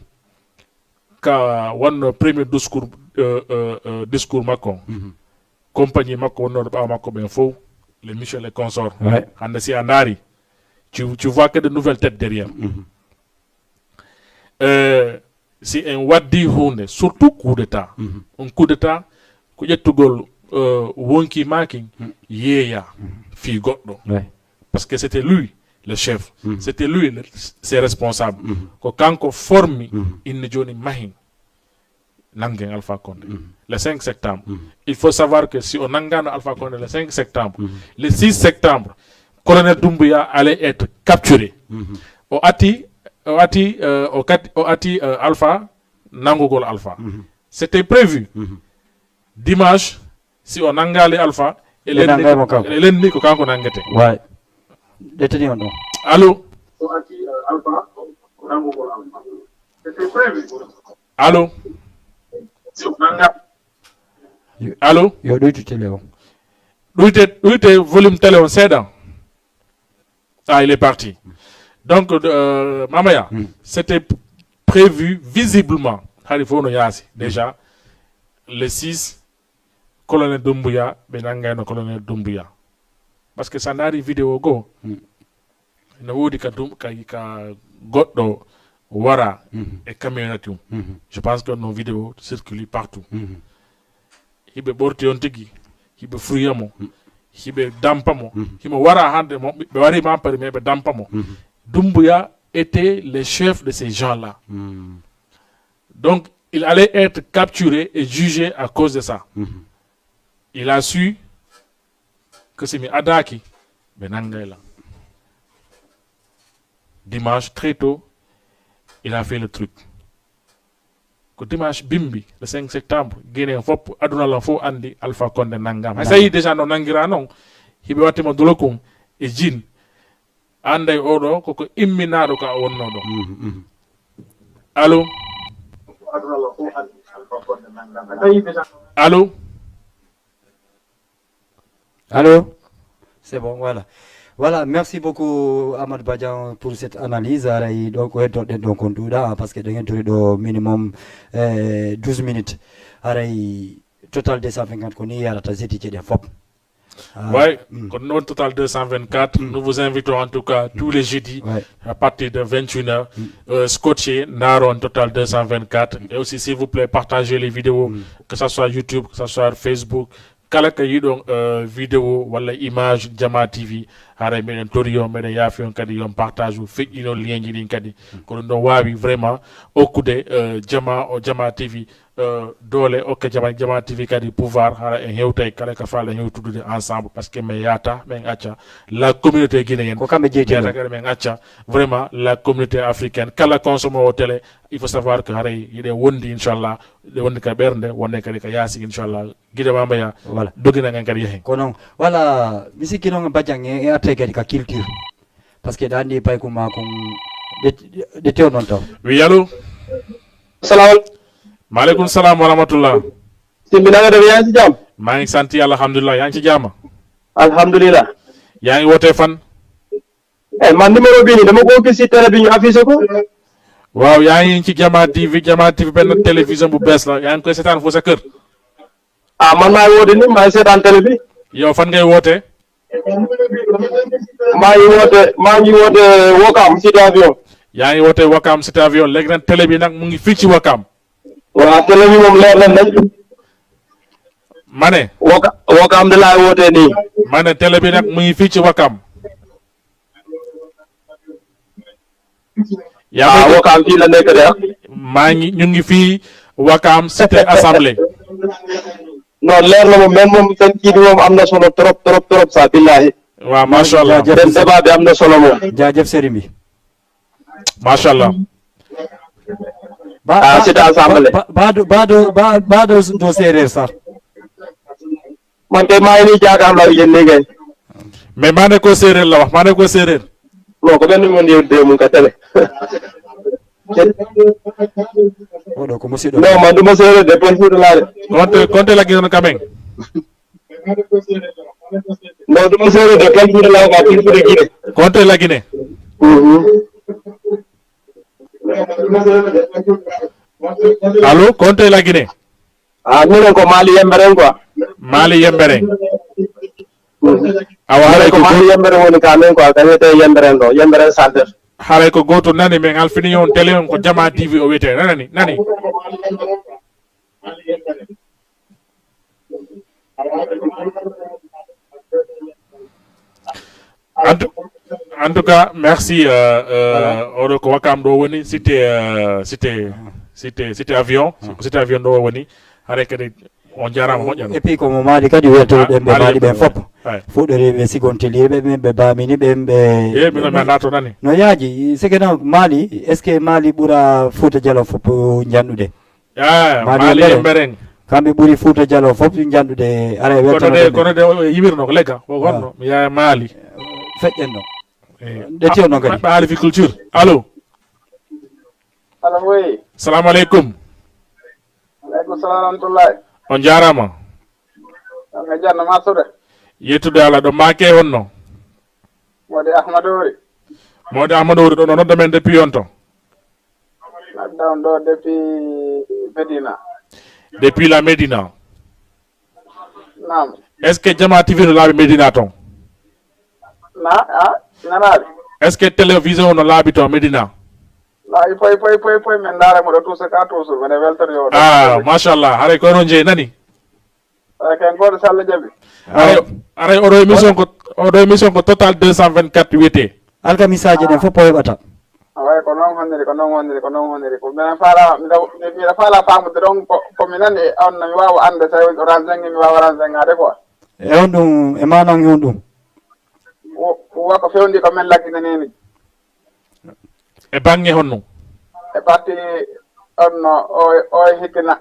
ka wonno premier discours makko compagnie makko wonno ba makko ben fo les Michel et consorts hande si andari tu vois que de nouvelles têtes derrière si un waddi hunde surtout coup d'état un coup d'état ko jettugol wonki making yeya fi goddo parce que c'était lui le chef c'était lui ses responsables ko kanko formi inne joni mahin nangen Alpha Condé le 5 septembre il faut savoir que si on nangano Alpha Condé le 5 septembre le 6 septembre colonel Doumbouya allait être capturé o ati Alpha nangugol Alpha c'était prévu dimanche si on nangale Alpha elen ko kanko nangete ouais deteni on allo allo allo yo doytu télé on doyte volume télé on cédant il est parti donc Mamaya c'était prévu visiblement harifono yasi déjà le 6 colonel Doumbouya benangayno colonel Doumbouya parce que ça n'arrive vidéo go no wodi ka goddo wara e camionnette je pense que nos vidéos circulent partout hibe borti on tigi hibe fruyamo hibe dampamo himo wara hande mo be wari ma pare me be dampamo Doumbouya était le chef de ces gens-là donc il allait être capturé et jugé à cause de ça il a su que c'est mi adaki benangayla dimanche très tôt il a fait le truc ko dimanche bimbi le 5 septembre Guinée fop aduna la fo andi Alpha Condé nangam hay sayi déjà no nangira non hibe wattimo dolokum e jin anday odo koko imminado ka wonno do allo allo allô c'est bon voilà merci beaucoup Amadou Badian pour cette analyse donc donc on douda parce que dengan turi do minimum 12 minutes aray total 250 ko ni yara ta zeti de fop ouais kon total 224 nous vous invitons en tout cas tous les jeudis à partir de 21h scotché Naron total 224 et aussi s'il vous plaît partagez les vidéos que ça soit YouTube que ça soit Facebook kala ka yidon vidéo wala image Jama TV hara meden toriyo meden yafi on kadi yon partage ou fait ino lien din kadi ko don wawi vraiment okude Jama TV dole ok Jama TV kadi pouvoir hara en hewtay kala ka fala hewtude ensemble parce que me yata men acca la communauté guinéenne ko kambe jeti men acca vraiment la communauté africaine kala consomme au télé il faut savoir que hara yide wondi inchallah de wondi ka bernde wonne kadi ka yasi inchallah Guinée Mambaya voilà dogina ngan kadi yehen kono voilà misiki non Badian e ate kadi ka culture parce que dandi pay ko ma ko de tew non taw oui allo salam maaleykum salam wa rahmatullah simbina nga def yaa ngi ci jàmm maa ngi sant yàlla alhamdulilah yaa ngi ci jàmm alhamdulilah yaa ngi wootee fan man numéro bii nii dama ko gis ci télé bi ñu affiché ko waaw yaa ngi ci Jama TV benn télévision bu bees la yaa ngi koy seetaan foo sa kër man maa ngi woote ni maa ngi seetaan télé bi yow fan ngay wootee maa ngi woote Wokam ci avion yaa ngi woote Wakam Cité Avion léegi nag télé bi nag mu ngi fii ci Wakam. waaw télé bi moom leer na nañ. ma ne. Wakam de laay wootee nii. ma ne télé bi nag mu ngi fii ci Wakam. yaa ngi Wakam fii la nekk de. maa ngi ñu ngi fii Wakam Cité Assemblée. non leer na moom même moom seen kii bi moom am na solo trop trop trop sax billahi. waaw macha allah seen débat bi am na solo moom. jaajëf sëriñ bi. macha allah. Cité Assemblée. ba do séeréer sax. man kay maa ngi nii jàkkaarloo ak yéen nii kay. mais maa ne ko séeréer la wax maa ne ko séeréer. non ko benn mon de mun ka tele. oɗo ko musidɗo. non man duma séeréer de pen fuuta laa de. konte la ginon kamen. non duma séeréer de pen fuuta laa ka pen fuuta Guinée. konte la Guinée. allo konte la Guinée. minen ko Mali Yemberen quoi. Mali Yemberen. awa haray ko Mali Yemberen woni ka men quoi ka wiyete Yemberen ɗo Yemberen centre. haray ko goto nani men alfini on télé on ko Jama TV o wiyete nani. En tout cas, merci. Odo ko Wakam do woni cité avion. Cité avion do woni. Hare kadi on jarama moƴƴano. Et puis ko mo maali kadi weltoɗen ɓe maali ɓen fof. fuɗɗori ɓe sigonteliɓe ɓen ɓe bamini ɓen ɓe. mino mi anda to nani. No yaaji sikena Mali est ce que Mali ɓuura Fouta Djalo fof janɗude. Mali Yemberen. kamɓe ɓuuri Fouta Djalo fof janɗude ara kono de yimirno ko legga ko gonno mi yaa Mali. feƴƴen ɗo ɗetti on ɗon kadi ɓe agriculture allo. allo oui. salamu aleykum. aleykum salam rahmatullahi. on jarama. nga janno masude. yettude Allah ɗo maake honno. modi Ahmadouri. modi Ahmadouri ɗo no nodda men depuis on to. nodda on ɗo depuis Médina. depuis la Médina. Naam. est ce que Jama TV no laaɓi Médina ton. nanaɗe. est ce que télévision no laaɓi to Médina. laaɓi poy min ndaaremo ɗo tuusa ka tuusu mbiɗa weltori yo machallah haray ko onon jeeyi nani. ken goto so Allah jaaɓi. aray oɗo émission ko total 224 wiyete. alkamisaji ɗen fof o heɓata. way ko noon honniri ko minen faala mbiɗa faala famude ɗon ko mi nani on mi wawa ande so renseigné mi wawa renseignade quoi. e on ɗum e manan on ɗum. wo ko fewndi ko men lagginanini. e bange honno. e parti on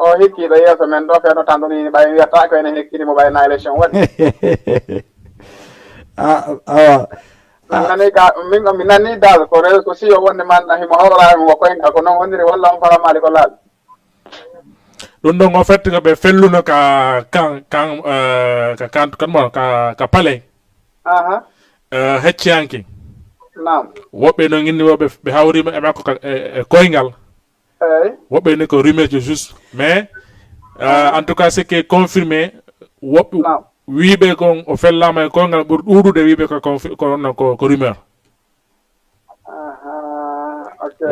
o hikkiɗo yeeso men ɗo feeno tan ɗonini ɓay wiyata ko ene hekkidimo ɓayna élection waɗi. awa mi nani dal ko réseau ko si o wonde man himo hawrami ko koyngal ko noon wondiri walla on faramali ko laaɓi. ɗum ɗon en fait ɓe felluno ka pale hecciyanke. Naam. woɓɓe no ginni woɓe ɓe hawrima e makko e koyngal. woɓɓe ni ko rumeur juste mais en tout cas c'est que confirmé woɓɓe wiiɓe kon o fellama e koyngal ɓuuri ɗuuɗude wiiɓe ko rumeur.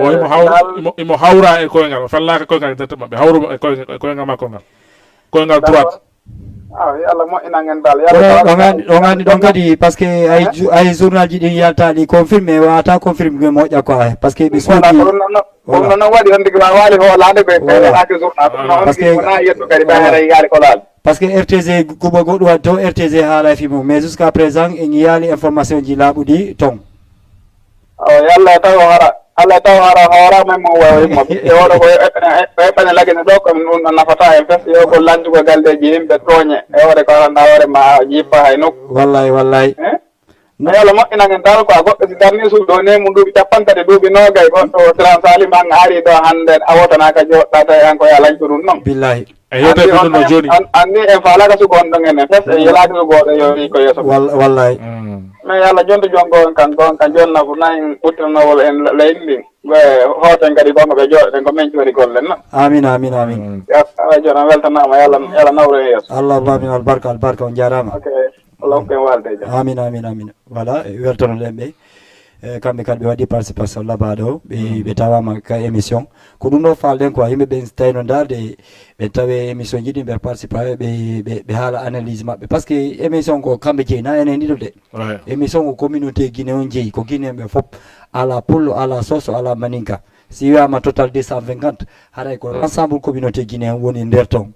o imo hawra e koyngal o fellaka koyngal directement ɓe hawruma e koyngal makko ngal koyngal droite. yalla moƴƴinangen dal on andi ɗon kadi par ce que ay journal ji ɗin yaltaɗi confirmé wawata confirmé moƴƴa ko ay par ce que ɓe suuɗi ɗum noon waɗi on tigi waali hoolade ɓe ɓeɗaki journal ɗum wona yetto kadi ɓe haɗa yaali ko laal par ce que RTG kuɓa goɗɗum waɗi to RTG haala fimo mais jusqu'à présent en yaali information ji laaɓuɗi ton yalla taw hara Allah taw hara hoorama mo wawimo e oɗo ko heɓɓane lagine ɗo ko ɗum ɗo nafata en fes yo ko lantugo galleji yimɓe tooñe e ore ko anda hoore ma jippa hay nokku wallahi no yalla moƴƴinagen dal quoi goɗɗo si darni suuɗi ɗo nemu duuɓi capantati duuɓi nogay goɗɗo tran salim an ari ɗo hande a wotanaka joɗɗa tawi an ko ya lañtu ɗum noon billahi anni en falaka sugo on ɗon enen fes e yelaki sugoɗo yo wi ko yeeso wallahi mais yalla jonde jongo on kan jonna ko nayi ɓuttanowol en leydi ndin hooten kadi gonga ɓe jooɗoɗen ko min coori gollen noon amin awa joni on weltanama yalla nawro e yeeso allahuma amin albarka on jarama ok allah hokku en walde amin voilà weltonoɗen ɓe kamɓe kadi ɓe waɗi participation labaɗo ɓe tawama ka émission ko ɗum ɗo falɗen quoi yimɓe ɓe tawino darde ɓe tawe émission jiɗi ɓe participa ɓe haala analyse maɓɓe par ce que émission ko kamɓe jeeyi na enen ɗiɗo de émission ko communauté guiné on jeeyi ko guinéen ɓe fof ala pullo ala soso ala maninka si wiyama total 250 haray ko ensemble communauté guinéen woni nder ton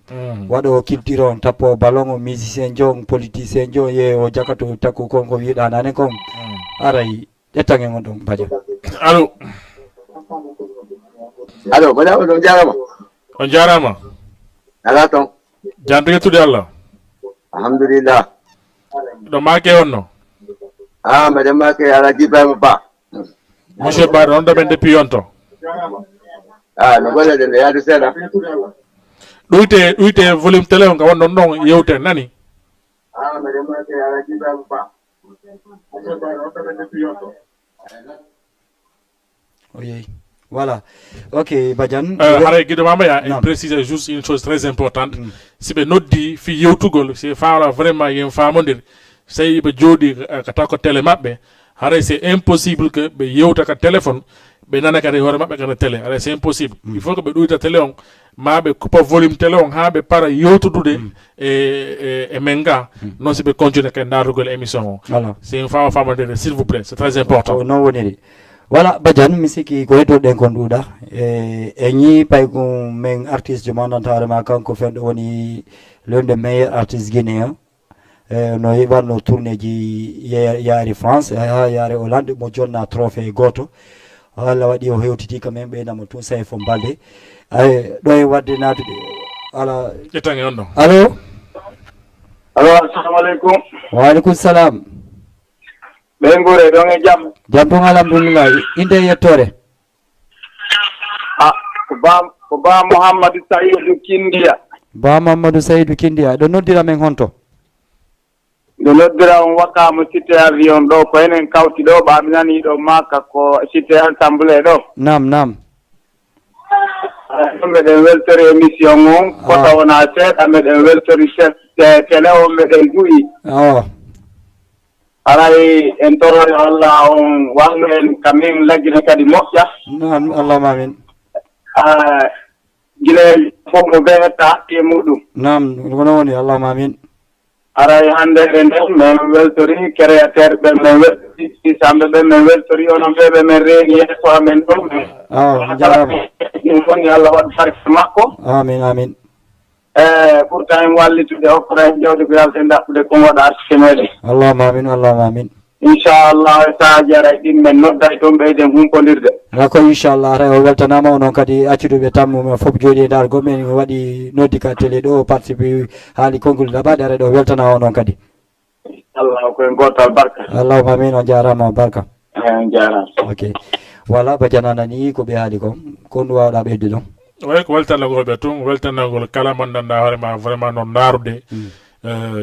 waɗo culture on tappo ballon o musicien jon politicien jon ye o jakato takku konko wiɗa nane kon aray ƴettange on ɗon badia allo allo badia on jarama on jarama ala ton janto yettude Allah alhamdulillah ɗo make on no mbaɗe make alaji ibrahima ba monsieur Ba on ɗo ɓen depuis on to no golle ɗe nde yaade seeɗa ɗuyte volume télé o nga wonɗon ɗon yewtere nani mbaɗe make alaji ibrahima ba oui voilà ok Badiane haray guiɗo mamaya en précise juste une chose très importante si ɓe noddi fi yewtugol si fawla vraiment yen famodir tawi ɓe jooɗi kata ko télé maɓɓe haray c'est impossible que ɓe yewta ka téléphone ɓe nana kadi hoore maɓɓe kana télé haray c'est impossible il faut que ɓe ɗuyta télé on ma ɓe coupa volume télé on ha ɓe para yewtudude e men ga non si ɓe continue kadi darugol émission o c'est une fawa famodire s'il vous plaît c'est très important non woniri voilà Badiane mi sikki ko heddoɗen kon ɗuuɗa e ñi pay ko men artiste jo mandanta hoorema kanko fenɗo woni l'un des meilleurs artistes guinéen no wanno tourné ji yaari France ha yaari Hollande mo jonna trophée goto Allah waɗi o hewtiti quand même ɓeynamo tun saye fo balde ɗo e wadde natude ala ƴettange on ɗon allo assalamu aleykum waaleykum salam ɓen guure ɗon e jaam jam ton alhamdulillah inde yettore ko ba Mouhamadou Saydou Kindia ba Mamadou Saydou Kindia ɗo noddira men honto nde noddira on wakkama cité avion ɗo ko enen kawti ɗo ɓaami nani ɗo makka ko cité assemblée ɗo nam ɗum meɗen weltori émission on koto wona seeɗa meɗen weltori télé o meɗen duyi aray en torore Allah on wallu en kamin laggine kadi moƴƴa allahuma amin guila fof mo ɓeeta haqqe muɗum nam kono woni allahuma amin aray hande e nden min weltori créateur ɓe min weltori sisamɓe ɓe min weltori onon ɓeɓe min reeni yeeso amen ɗo jarama ɗum woni Allah waɗ barke makko amin pourtant en wallitude hokkora en jawdi ko yalta daɓɓude ko waɗa artiste meɗen allahuma amin inchallah e saahaji aray ɗin men nodda e toon ɓeyden humpodirde ko inchallah ara o weltanama onon kadi accuduɓe tammumen fof jooɗi e dar gomen waɗi noddi ka télé ɗo participe haali konngol ɗaɓaɗe ara ɗo weltanama onon kadi Allah koye gotal barka allahuma amin on jarama barka on jarama ok voilà Badiane anani ko ɓe haali kon ɗum wawɗa ɓeyde ɗon way ko weltanagol ɓe tun weltanagol kala mo gandanɗa hoorema vraiment noon darude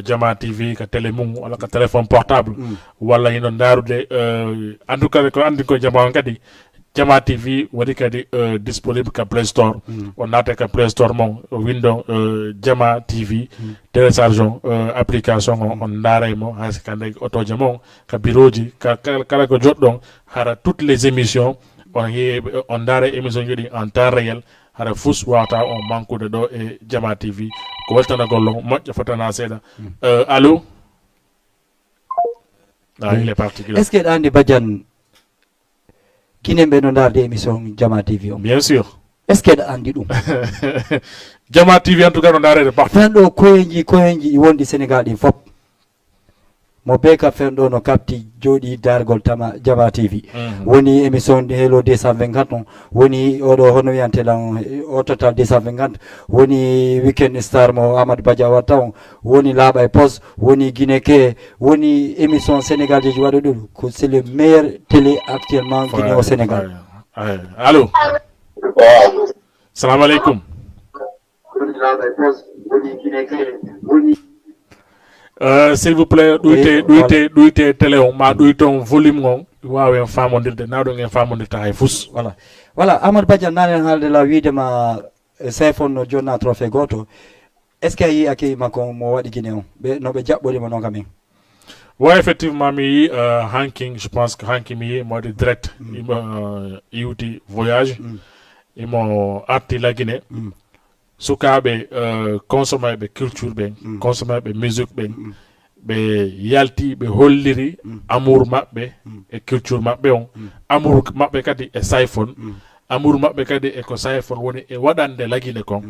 Jama TV ka télé mum walla ka téléphone portable walla hino darude en tout cas ko andi ko jama on kadi Jama TV waɗi kadi disponible ka Play Store on naate ka Play Store mon window Jama TV télécharge application on daaraymo hay so kande otoje mon ka biroji kala ko joɗɗon hara toutes les émissions on daara émission joɗi en temps réel hara fus wawata on manqude ɗo e Jama TV ko weltanagol on moƴƴo fotana seeɗa allô il est parti est ce que ɗa andi Badiane kine ɓe no darde émission Jama TV on bien sûr est ce que ɗa andi ɗum Jama TV en tout cas no darede partout tan ɗo koyeji wondi Sénégal ɗi fop mo be ka fenɗo no kapti jooɗi dargol tama Jama TV woni émission Hello 250 on woni oɗo hono wiyantelan o total 250 woni weekend star mo Amadou Badia watta on woni laaɓa e poste woni Guinéke woni émission Sénégal jeji waɗo ɗum ko c'est le meilleur télé actuellement Guinée au Sénégal allô salamu aleykum s'il vous plaît ɗuyte télé on ma ɗuyton volume on wawen famodirde nawɗon en famodirta hay fus voilà Amadou Badia nanen haalde la widema Sayfon no jonna trophée goto est ce que a yi aki makko mo waɗi Guinée on ɓe no ɓe jaɓɓorima noon kamen Ouais, effectivement, mi ranking, je pense que ranking mi moi de direct, il voyage, il m'a arti la Guinée. Sukabe consommer be culture ben, consommer be musique ben, be yalti be holliri amour mabbe e culture mabbe on, amour mabbe kadi e siphon, amour mabbe kadi e ko siphon woni e wadande la Guinée kon.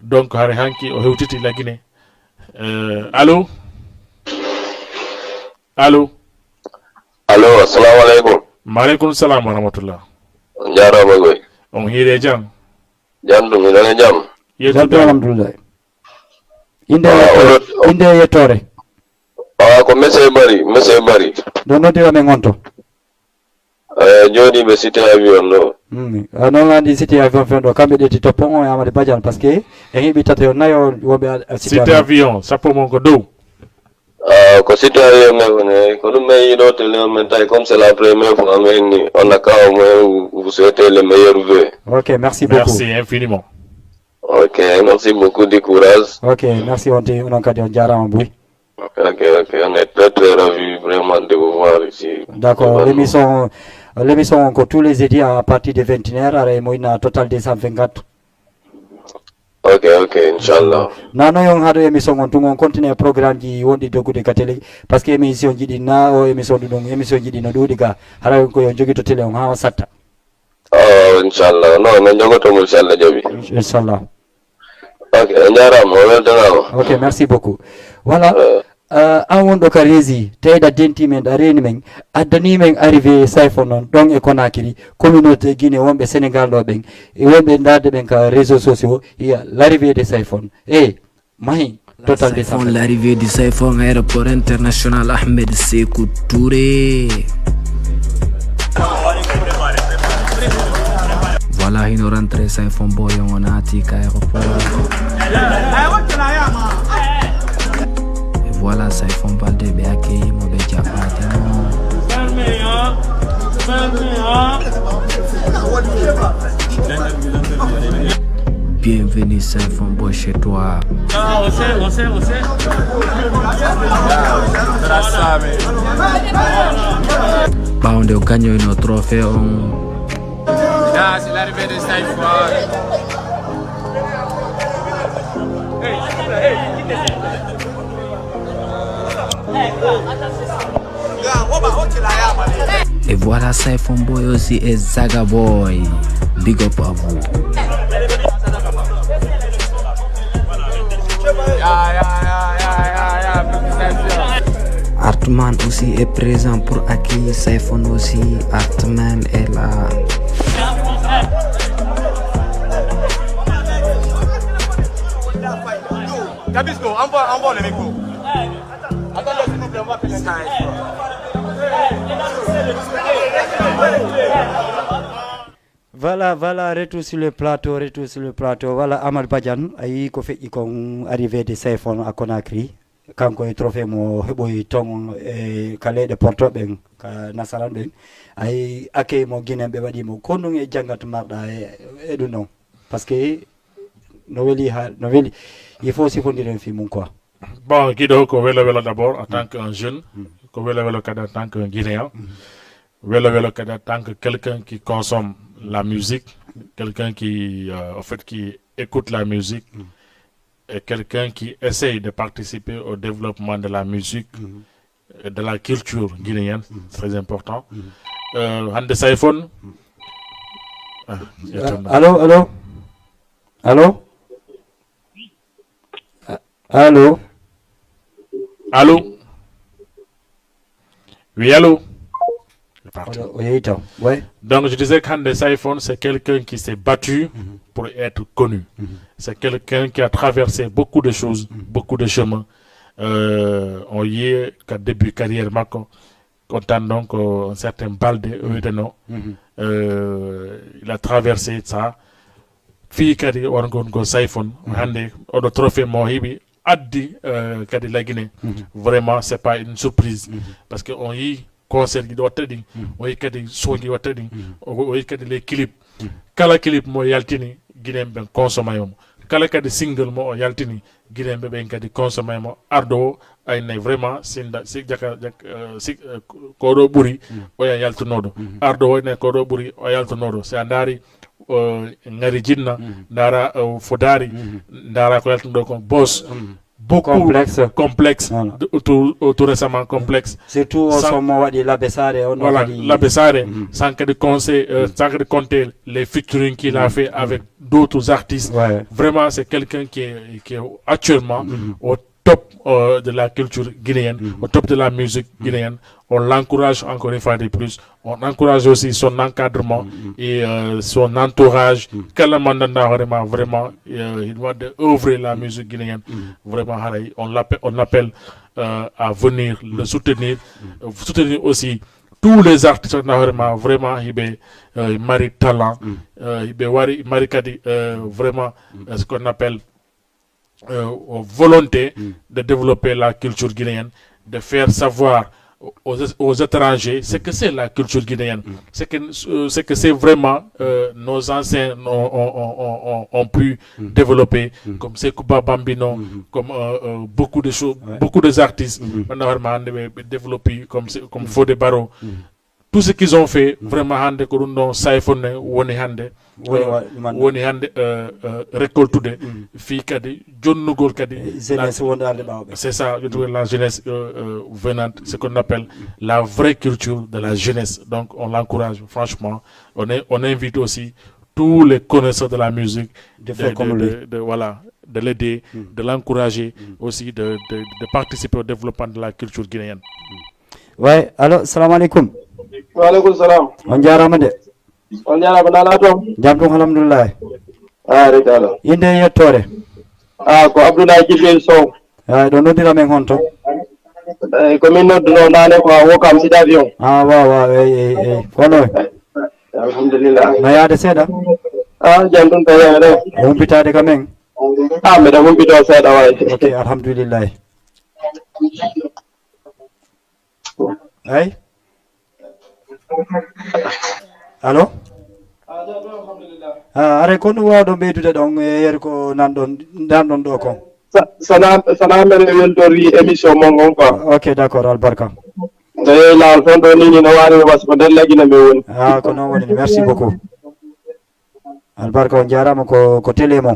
Donc hare hanki o hewtiti la Guinée. Allô? Allô? Allô, assalamu alaikum. Maaleykum salam wa rahmatullah. Jarama goy. On hiire jam. Jandu mi nana jam. alhamdulillah. Inde yettore. Ko mese bari. Ɗo noddiwa men gonto. Joni ɓe cité avion ɗo. Non andi cité avion fen ɗo kamɓe ɗetti toppon o e Amadou Badiane par ce que e heeɓi tata nayo woɓe cité avion sappo mon ko dow. Ko cité avion ne ko ɗum men yiɗo télé men tawi comme c'est la première fois men ni on a quand même vous souhaiter les meilleurs vœux. Ok, merci beaucoup. Merci infiniment. Ok, merci beaucoup du courage. Ok, merci on kadi on jarama Bouy. Ok, on est très très ravis vraiment de vous voir ici. D'accord, l'émission ko tous les jeudis à partir de 21h ara moyna total 224. Ok, inchallah. Nano yon haɗo émission on tungon continue programme ji wonɗi doggude ka télé par ce que émission jiɗi na o émission ɗum émission jiɗi no ɗuuɗi ga hara ko yon jogui to télé on ha satta. Inchallah non no jogotomo inchallah jaɓi. Inchallah. Ok, jarama o weltanama. Ok, merci beaucoup. Voilà. An wonɗo ka rési teyɗa denti men ɗa reni men addani men arrivé sayfo noon ɗon e Conakry communauté Guinée wonɓe Sénégal ɗo ɓen e wonɓe darde ɓen ka réseaux sociaux iya l'arrivée de Sayfon mahi total de Sayfon, l'arrivée de Sayfon aéroport international Ahmed Sékou Touré. Voilà hino rentré Sayfon boy on ati ka aéroport. Voilà, ça font pas de béaké, mon béja bienvenue, ça font beau chez toi. On sait. Bah, on a gagné un trophée. C'est l'arrivée de Sayfon. Et voilà, Sayfon Boy aussi et Zaga Boy. Big up à vous. Artman aussi est présent pour accueillir Sayfon aussi. Artman est là. Tabisco, envoie le micro. Attendez, s'il vous plaît, on va faire Voilà, retour sur le plateau. Voilà, Amadou Badiane, ayi ko feƴƴi kon arrivé de Sayfon à Conakry. Kanko e trophée mo heɓoyi ton e ka leyɗe portoɓen ka nasaran ɓen ayi accueil mo Guinéen ɓe waɗimo ko ɗum e janggat marɗa e ɗum ɗon par ce que no weli il faut sifodiren fi mum quoi. Bon, Guido ko welo d'abord en tant qu'un jeune, ko welo kada en tant qu'un Guinéen, welo kada en tant que quelqu'un qui consomme la musique, quelqu'un qui en fait qui écoute la musique et quelqu'un qui essaye de participer au développement de la musique et de la culture guinéenne, c'est très important. Hande Sayfon. Allô? Oui, allô? Ouais. Donc je disais qu'Hande Sayfon, c'est quelqu'un qui s'est battu pour être connu. C'est quelqu'un qui a traversé beaucoup de choses, beaucoup de chemins. On y est qu'à début carrière, content donc un certain Balde, il a traversé ça. Fi kadi on Sayfon, Hande, on a trophée Mohibi. Addi kadi la Guinée. Vraiment, c'est pas une surprise. Parce qu'on y concert qui doit être on y kadi son qui doit être on y kadi les clips. Kala clip mo yaltini Guinée ben consommation. kala kadi single mo o yaltini guinéen ɓe kadi consommé mo ardo ayne vraiment sinda si jaka si koɗo ɓuuri oya yaltunoɗo ardo o ne koɗo ɓuuri o yaltunoɗo si a daari ngari jinna ndara fodari ndara ko yaltunoɗo kon boss beaucoup complexe tout récemment complexe surtout somo waɗi labesare on voilà labesare sans que de conseil sans que de compter les featuring qu'il a fait avec d'autres artistes vraiment c'est quelqu'un qui est actuellement au top de la culture guinéenne, au top de la musique guinéenne. On l'encourage encore une fois de plus. On encourage aussi son encadrement et son entourage. Vraiment, il doit œuvrer la musique guinéenne. Vraiment, on l'appelle à venir le soutenir. Soutenir aussi tous les artistes. Vraiment, il mari talent. Il mari kadi vraiment ce qu'on appelle volonté de développer la culture guinéenne, de faire savoir aux étrangers ce que c'est la culture guinéenne, c'est que c'est vraiment nos anciens ont pu développer, comme Sekouba Bambino, comme beaucoup de choses, beaucoup des artistes maintenant développés comme Fodé Baro. Tout ce qu'ils ont fait, vraiment, hande ko ɗum ɗon sayfonne woni hande récoltude fi kadi jonnugol kadi jeunesse wondarde ɓawɓe. C'est ça, la jeunesse venante, ce qu'on appelle la vraie culture de la jeunesse. Donc on l'encourage, franchement. On invite aussi tous les connaisseurs de la musique de l'aider, de l'encourager aussi, de participer au développement de la culture guinéenne. Ouais, alors, salam alaikum. Wa alaikum salam. On jarama de. On jarama nana to. Jam tum alhamdulillah. Rikala. Inde yettore. Ko Abdoulaye Jibril Sow. Do nodira men honto. Ko min nodduno nane ko wokam sida avion. Wa kono. Alhamdulillah. Na yaade seeda. Jam tum tawere. Humpitade kamen. Me da humpito seeda way. Okay, alhamdulillah. Hey? Allo? Are ko ɗum wawɗo ɓeydude ɗon e yer ko nanɗon ɗo kon sana men weltori émission mon on quoi. Ok, d'accord, albarka. Lawol ton ɗo nini no wawi was ko nder lagina mi woni. Ko noon woni. Merci beaucoup. Albarka, on jarama ko télé mon.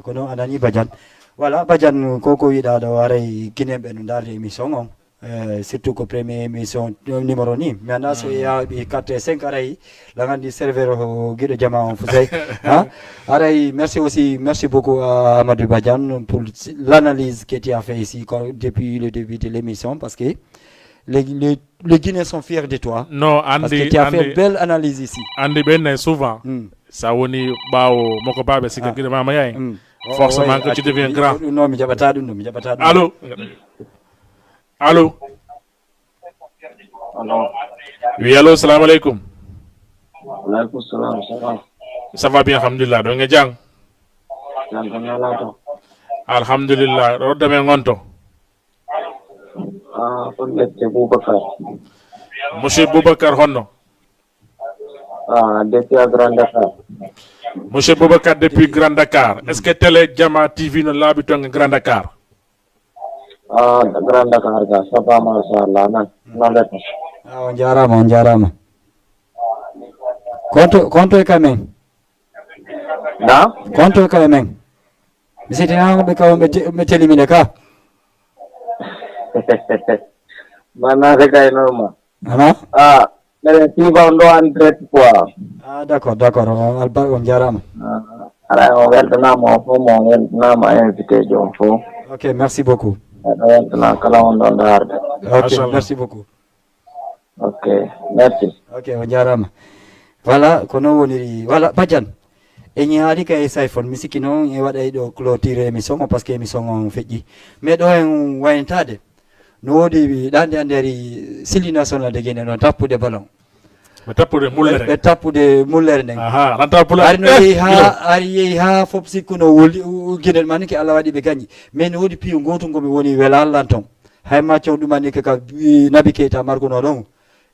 Ko noon anani Badiane. Voilà, Badiane koko yiɗa ɗo aray guinéɓe no darde émission on surtout ko première émission numéro ni mi anda so yaaɓi 4 et 5 aray la gandi serveur o guiɗo jama on fusay aray merci beaucoup à Amadou Badiane pour l'analyse que tu as fait ici depuis le début de l'émission, parce que les Guinéens sont fiers de toi. Non, parce que tu as fait une belle analyse ici. Andi ben souvent ça woni bawo moko babe sika guiɗo mama yaye forcément que tu deviens grand. Non, mi jaɓata ɗum Allô? Allô? Oui, allô, salam alaikum. Alaikum salam, ça va? Ça va bien, alhamdulillah. Donc, jang? Alhamdulillah. Rodde men gonto. Monsieur Boubacar. Monsieur Boubacar honno. Depuis Grand Dakar. Monsieur Boubacar depuis Grand Dakar. Est-ce que Télé Jama TV no laabi to Grand Dakar? Grand Dakar ga ça va machallah nan non on jarama. Konto e kamen. Na? Konto e kamen. Mi sitina be kaw me telimine ka. Mana ke kay normal. Mais si va ndo en direct quoi. D'accord, alba on jarama. Ala on weltana mo fo mo weltana invité jom fo. Ok, merci beaucoup. Ok, merci beaucoup. Ok, merci. Ok, on jarama. Voilà, kono woniri. Voilà, Badiane. E ñaari kay sayfon misiki noon e waɗay ɗo clôture émission o parce que émission on feƴƴi. Mais ɗo en wayntade no woodi ɗande anderi Sili National de Guinée noon tappude ballon. ɓe tappude mullere nden ari no yeehi ha fof sikku no woli guinel mani ke Allah waɗi ɓe gañi. Mais no woodi piyu gotu ngomi woni wela Allah ton hay macco ɗumani ke ka Naby Keita marguno ɗon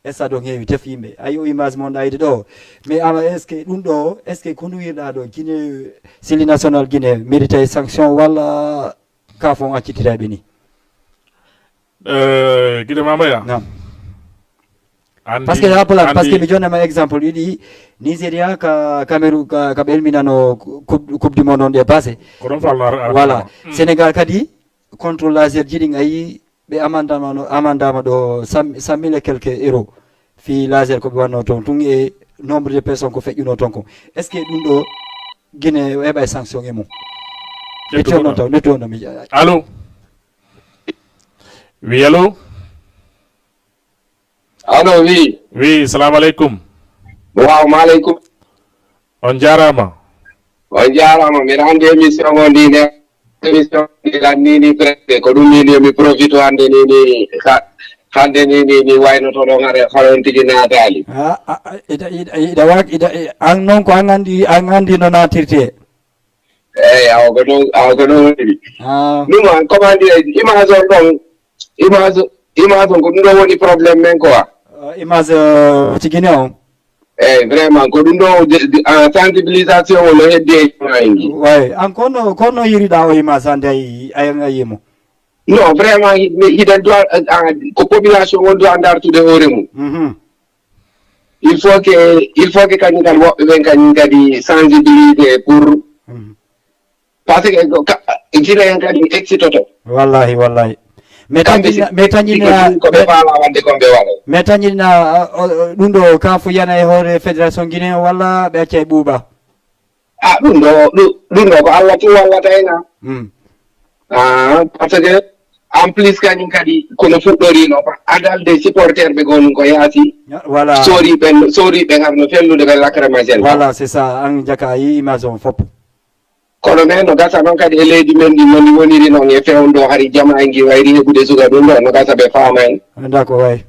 essa ɗo heewi tefi yimɓe ayi o image mon ayde ɗo mais ama est ce que ɗum ɗo est ce que ko nuwirɗa ɗo Guinée Sili national Guinée mérite sanction walla ka fon accitiraɓe ni Guiɗo Mamaya par ce que hapolan par ce que mi jonnama exemple yiɗi Nigéria ka Cameroun ka ɓelminano coupe du monde on ɗe passé voilà Sénégal kadi contre laser jiɗi ayi ɓe amandama ɗo 100 000 et quelques euros fi laser ko ɓe wanno toon tun e nombre de personnes ko feƴƴuno toon ko est ce que ɗum ɗo Guinée heɓa sanction e mum netti on noon taw netti on ɗo mi allo oui allo allo oui salamu aleykum waaw maaleykum on jarama mbiɗa hannde émission o ndi ne émission ɗiɗan nini presque ko ɗum nini yomi profite hannde nini hannde nini waynoto ɗon haɗon tigi naatali ida an noon ko an andi no natirte eyi awo ko ɗon woni ɗum an commande image on ɗon image on ko ɗum ɗo woni probléme men quoi image tigine on eyi vraiment ko ɗum ɗo sensibilisation o no heddi e jumaengi way an kono yiriɗa o image hande a yimo non vraiment hiɗen doit ko population on doit dartude hoore mum il faut que kañum kadi woɓɓe ɓen kañum kadi sensibilisé pour par ce que jina en kadi excitoto wallahi mais tañina mais tañina ɗum ɗo ka fo yana e hoore fédération guinéen walla ɓe acca e ɓuuɓa ɗum ɗo ko Allah tun wallata hena par ce que en plus kañum kadi kono fuɗɗorino adalde supporter ɓe gonum ko yaasi voilà soriɓe harno fellude kadi lacrymogène voilà c'est ça an jaka yi image on fop kono men no gasa noon kadi e leydi men ndi noni woniri noon e fewndo hari jama en gi wayri heɓude suga ɗum ɗo no gasa ɓe faama en d'accord way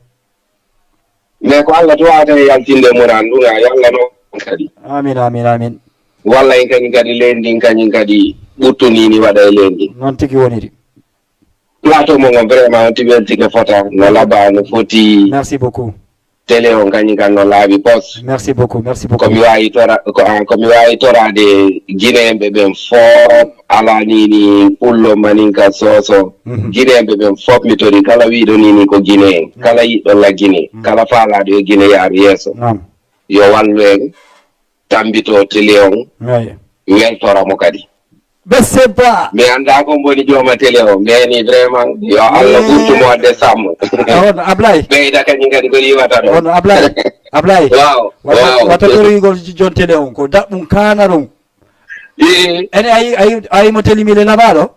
mais ko Allah to wawata e yaltinde muran ɗum yo Allah noon kadi amin walla en kañum kadi leydi ndin kañum kadi ɓurtonini waɗa e leydi ndi noon tigi woniri plateau mo ngon vraiment on tibeltike fota no laaba no foti merci beaucoup télé on kañum kan no laaɓi pos merci beaucoup komi wawi torade guinéɓe ɓen fof ala nini pullo maninka soso guinéɓe ɓen fof mi tori kala wiɗo nini ko guinéen kala yiɗɗo la guiné kala faalaɗo e guiné yaaru yeeso yo wallu en tambito télé on weltoramo kadi ɓeseba mi anda ko boni jooma télé o mbeni vraiment yo Allah ɓurtumo wadde sammo on Ablay ɓeyda kañum kadi ko riwata ɗo on Ablay wow wata ɗorigol jon télé on ko daɓɓum kana ɗum ene ayimo télimile nabaɗo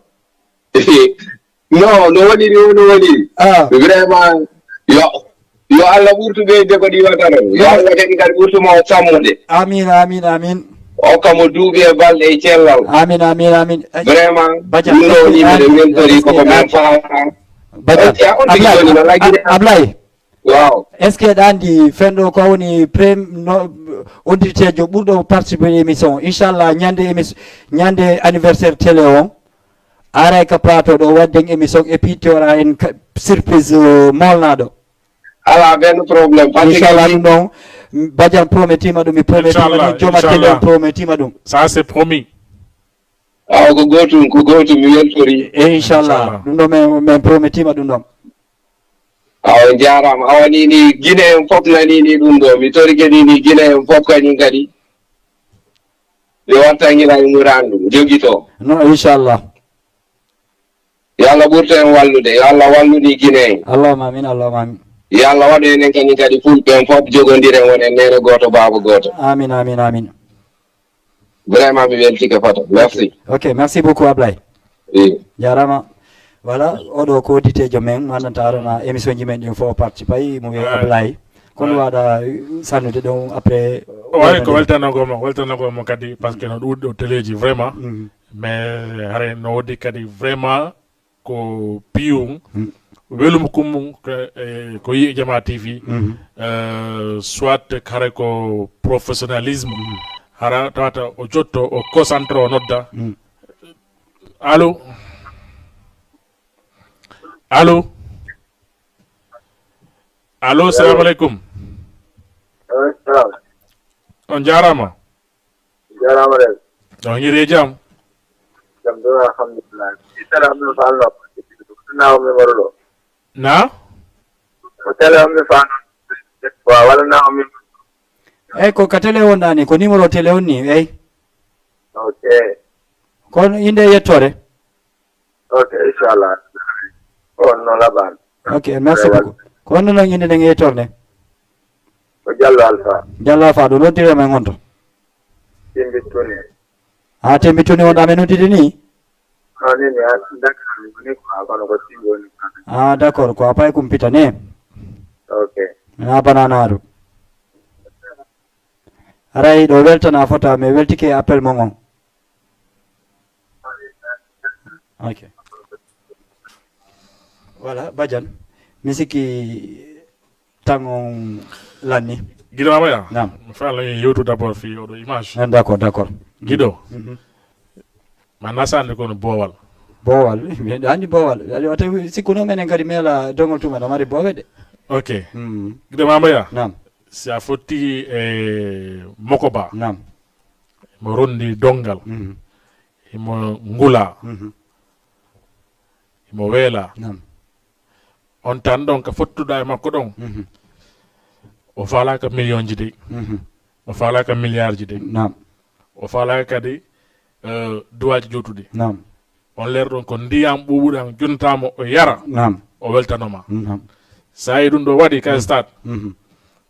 non no woniri vraiment yo Allah ɓurtu ɓeyde ko ɗiwata ɗo yo Allah kadi kadi ɓurtumo sammude amin okkamo duuɓi e balɗe e cellal amin vraiment ɗum ɗo yimɓe weltori koko men Ablay waaw est ce que ɗa andi fenɗo ko woni auditeur ɓurɗo participer émission inchallah ñande anniversaire télé on aray ka plateau ɗo wadden émission et puis tora en surprise molnaɗo ala benn problème inchallah ɗum ɗon Badian promettima ɗum mi promettima ɗum joma télé on promettima ɗum ça c'est promis ko gotum mi weltori inchallah ɗum ɗo min promettima ɗum ɗon awa jarama awa nini guiné en fof nanini ɗum ɗo mi tori kadi ni guiné en fof kañum kadi ɓe wattangina e murandu joguito non inchallah yo Allah ɓurta en wallude yo Allah walluni guiné en allahuma amin yo Allah waɗu enen kañum kadi fulɓen fof jogodiren wonen nene goto baba goto amin vraiment mi weltike foto merci merci beaucoup Ablay jarama voilà oɗo ko auditejo men mandanta arana émission ji men ɗin fof parti payi mo wiye Ablay kono waɗa sannude ɗon après way ko weltanogomo kadi par ce que no ɗuɗɗo téléji vraiment mais hare no wodi kadi vraiment ko piyum welum kummum ko yi Jama TV soit hare ko professionnalisme hara tawata o jotto o concentré o nodda allo allo assalamu alaikum on jarama de on yiri jam jam do alhamdulillah itala am fa Allah na me warlo na itala am fa wa wala na am ko katele wondani ko numéro télé on ni okay kon inde yettore okay inshallah no laban okay merci beaucoup ko non inde de yettorne ko Diallo Alpha do dire men gonto timbi toni tembi toni wonda men nodide ni ni dakar ni ko timbi d'accord ko apay kumpita ne okay na banana do aray do weltana fota me weltike appel mongon okay voilà Badiane misiki tangon lanni Guido Mamaya naam fa la yotu d'abord fi yodo image d'accord Guido man nasande ko no bowal mi andi bowal ali wata sikuno menen kadi mela dongol tuma no mari bowede okay Guido Mamaya naam si a foti mokoba naam mo rondi dongal mo ngula mo wela naam on tan donc fottuda e makko don o fala ka million ji de o fala ka milliard ji de naam o fala kadi duwaji jotude naam on ler don ko ndiyam bubudan juntamo o yara naam o weltanoma naam sa yi dun do wadi ka stade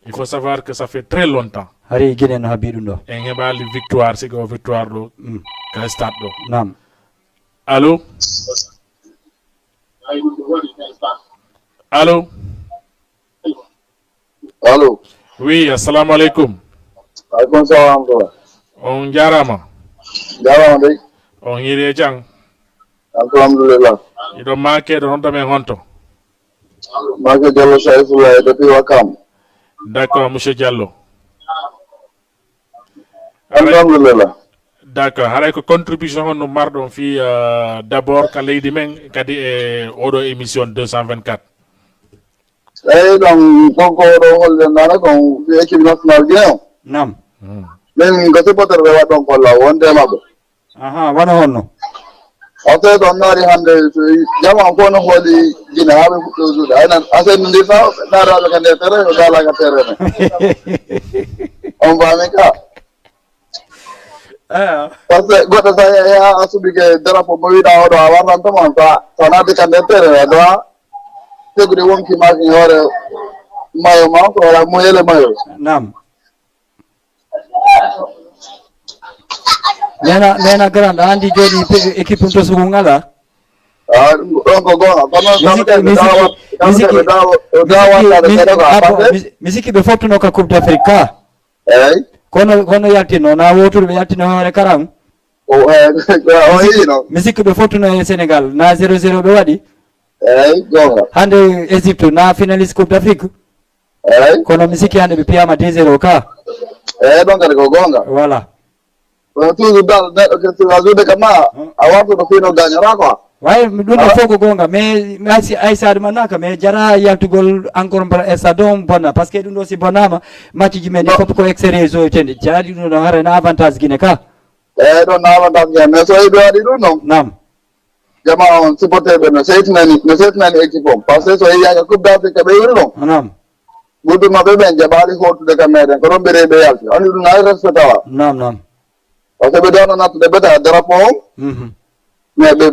il faut savoir que ça fait très longtemps hari ginen no habi dun do en hebali victoire c'est que victoire do ka stade do naam allo allo allo oui assalamu alaikum alaikum salam on jarama de on yiri jang alhamdulillah ido make do honto men honto make Diallo Saifullah depuis Wakam d'accord monsieur Diallo alhamdulillah d'accord haray ko contribution on no mardon fi d'abord ka leydi men kadi e odo émission 224 donc do holde nana ko équipe nationale bien nam men ko supporter be wadon ko la wonde mabbe wana honno ate don nari hande jama ko no holi gina habe fudo ayna asen ndi fa nara be kande tere o dala ka tere on va meka parce que goto sa ya asubi ke drapo mo wida o do awan to mon ta tonade kande tere do tegudi wonki ma ki hore mayo ma ko wala mo yele mayo nam nena grand andi jodi équipe to sugu ngala misiki be fottuno ka coupe d'Afrique kono yaltino na wotur be yaltino hore karam misiki be fottuno e Sénégal na 0-0 be wadi hande Égypte na finaliste coupe d'Afrique kono misiki hande be piyama 2-0 ka donc ko gonga voilà toujours dal que tu ajude kama awapo to fino gagnera quoi way dum fogo gonga mais ay saadu manaka mais jara yaltugol encore mbara esa dom bona parce que dum do si bonama match ji men fop ko extérieur so tende jadi dum do hare na avantage gine ka do na avantage gine mais so ido adi dum non nam jama on supporter be no setnani équipe parce que so ya coupe d'Afrique be yuri non nam budu mabe ben jabali hotu de camere ko rombe be yalti on dum na respecta nam parce que do na de beta drapeau mais be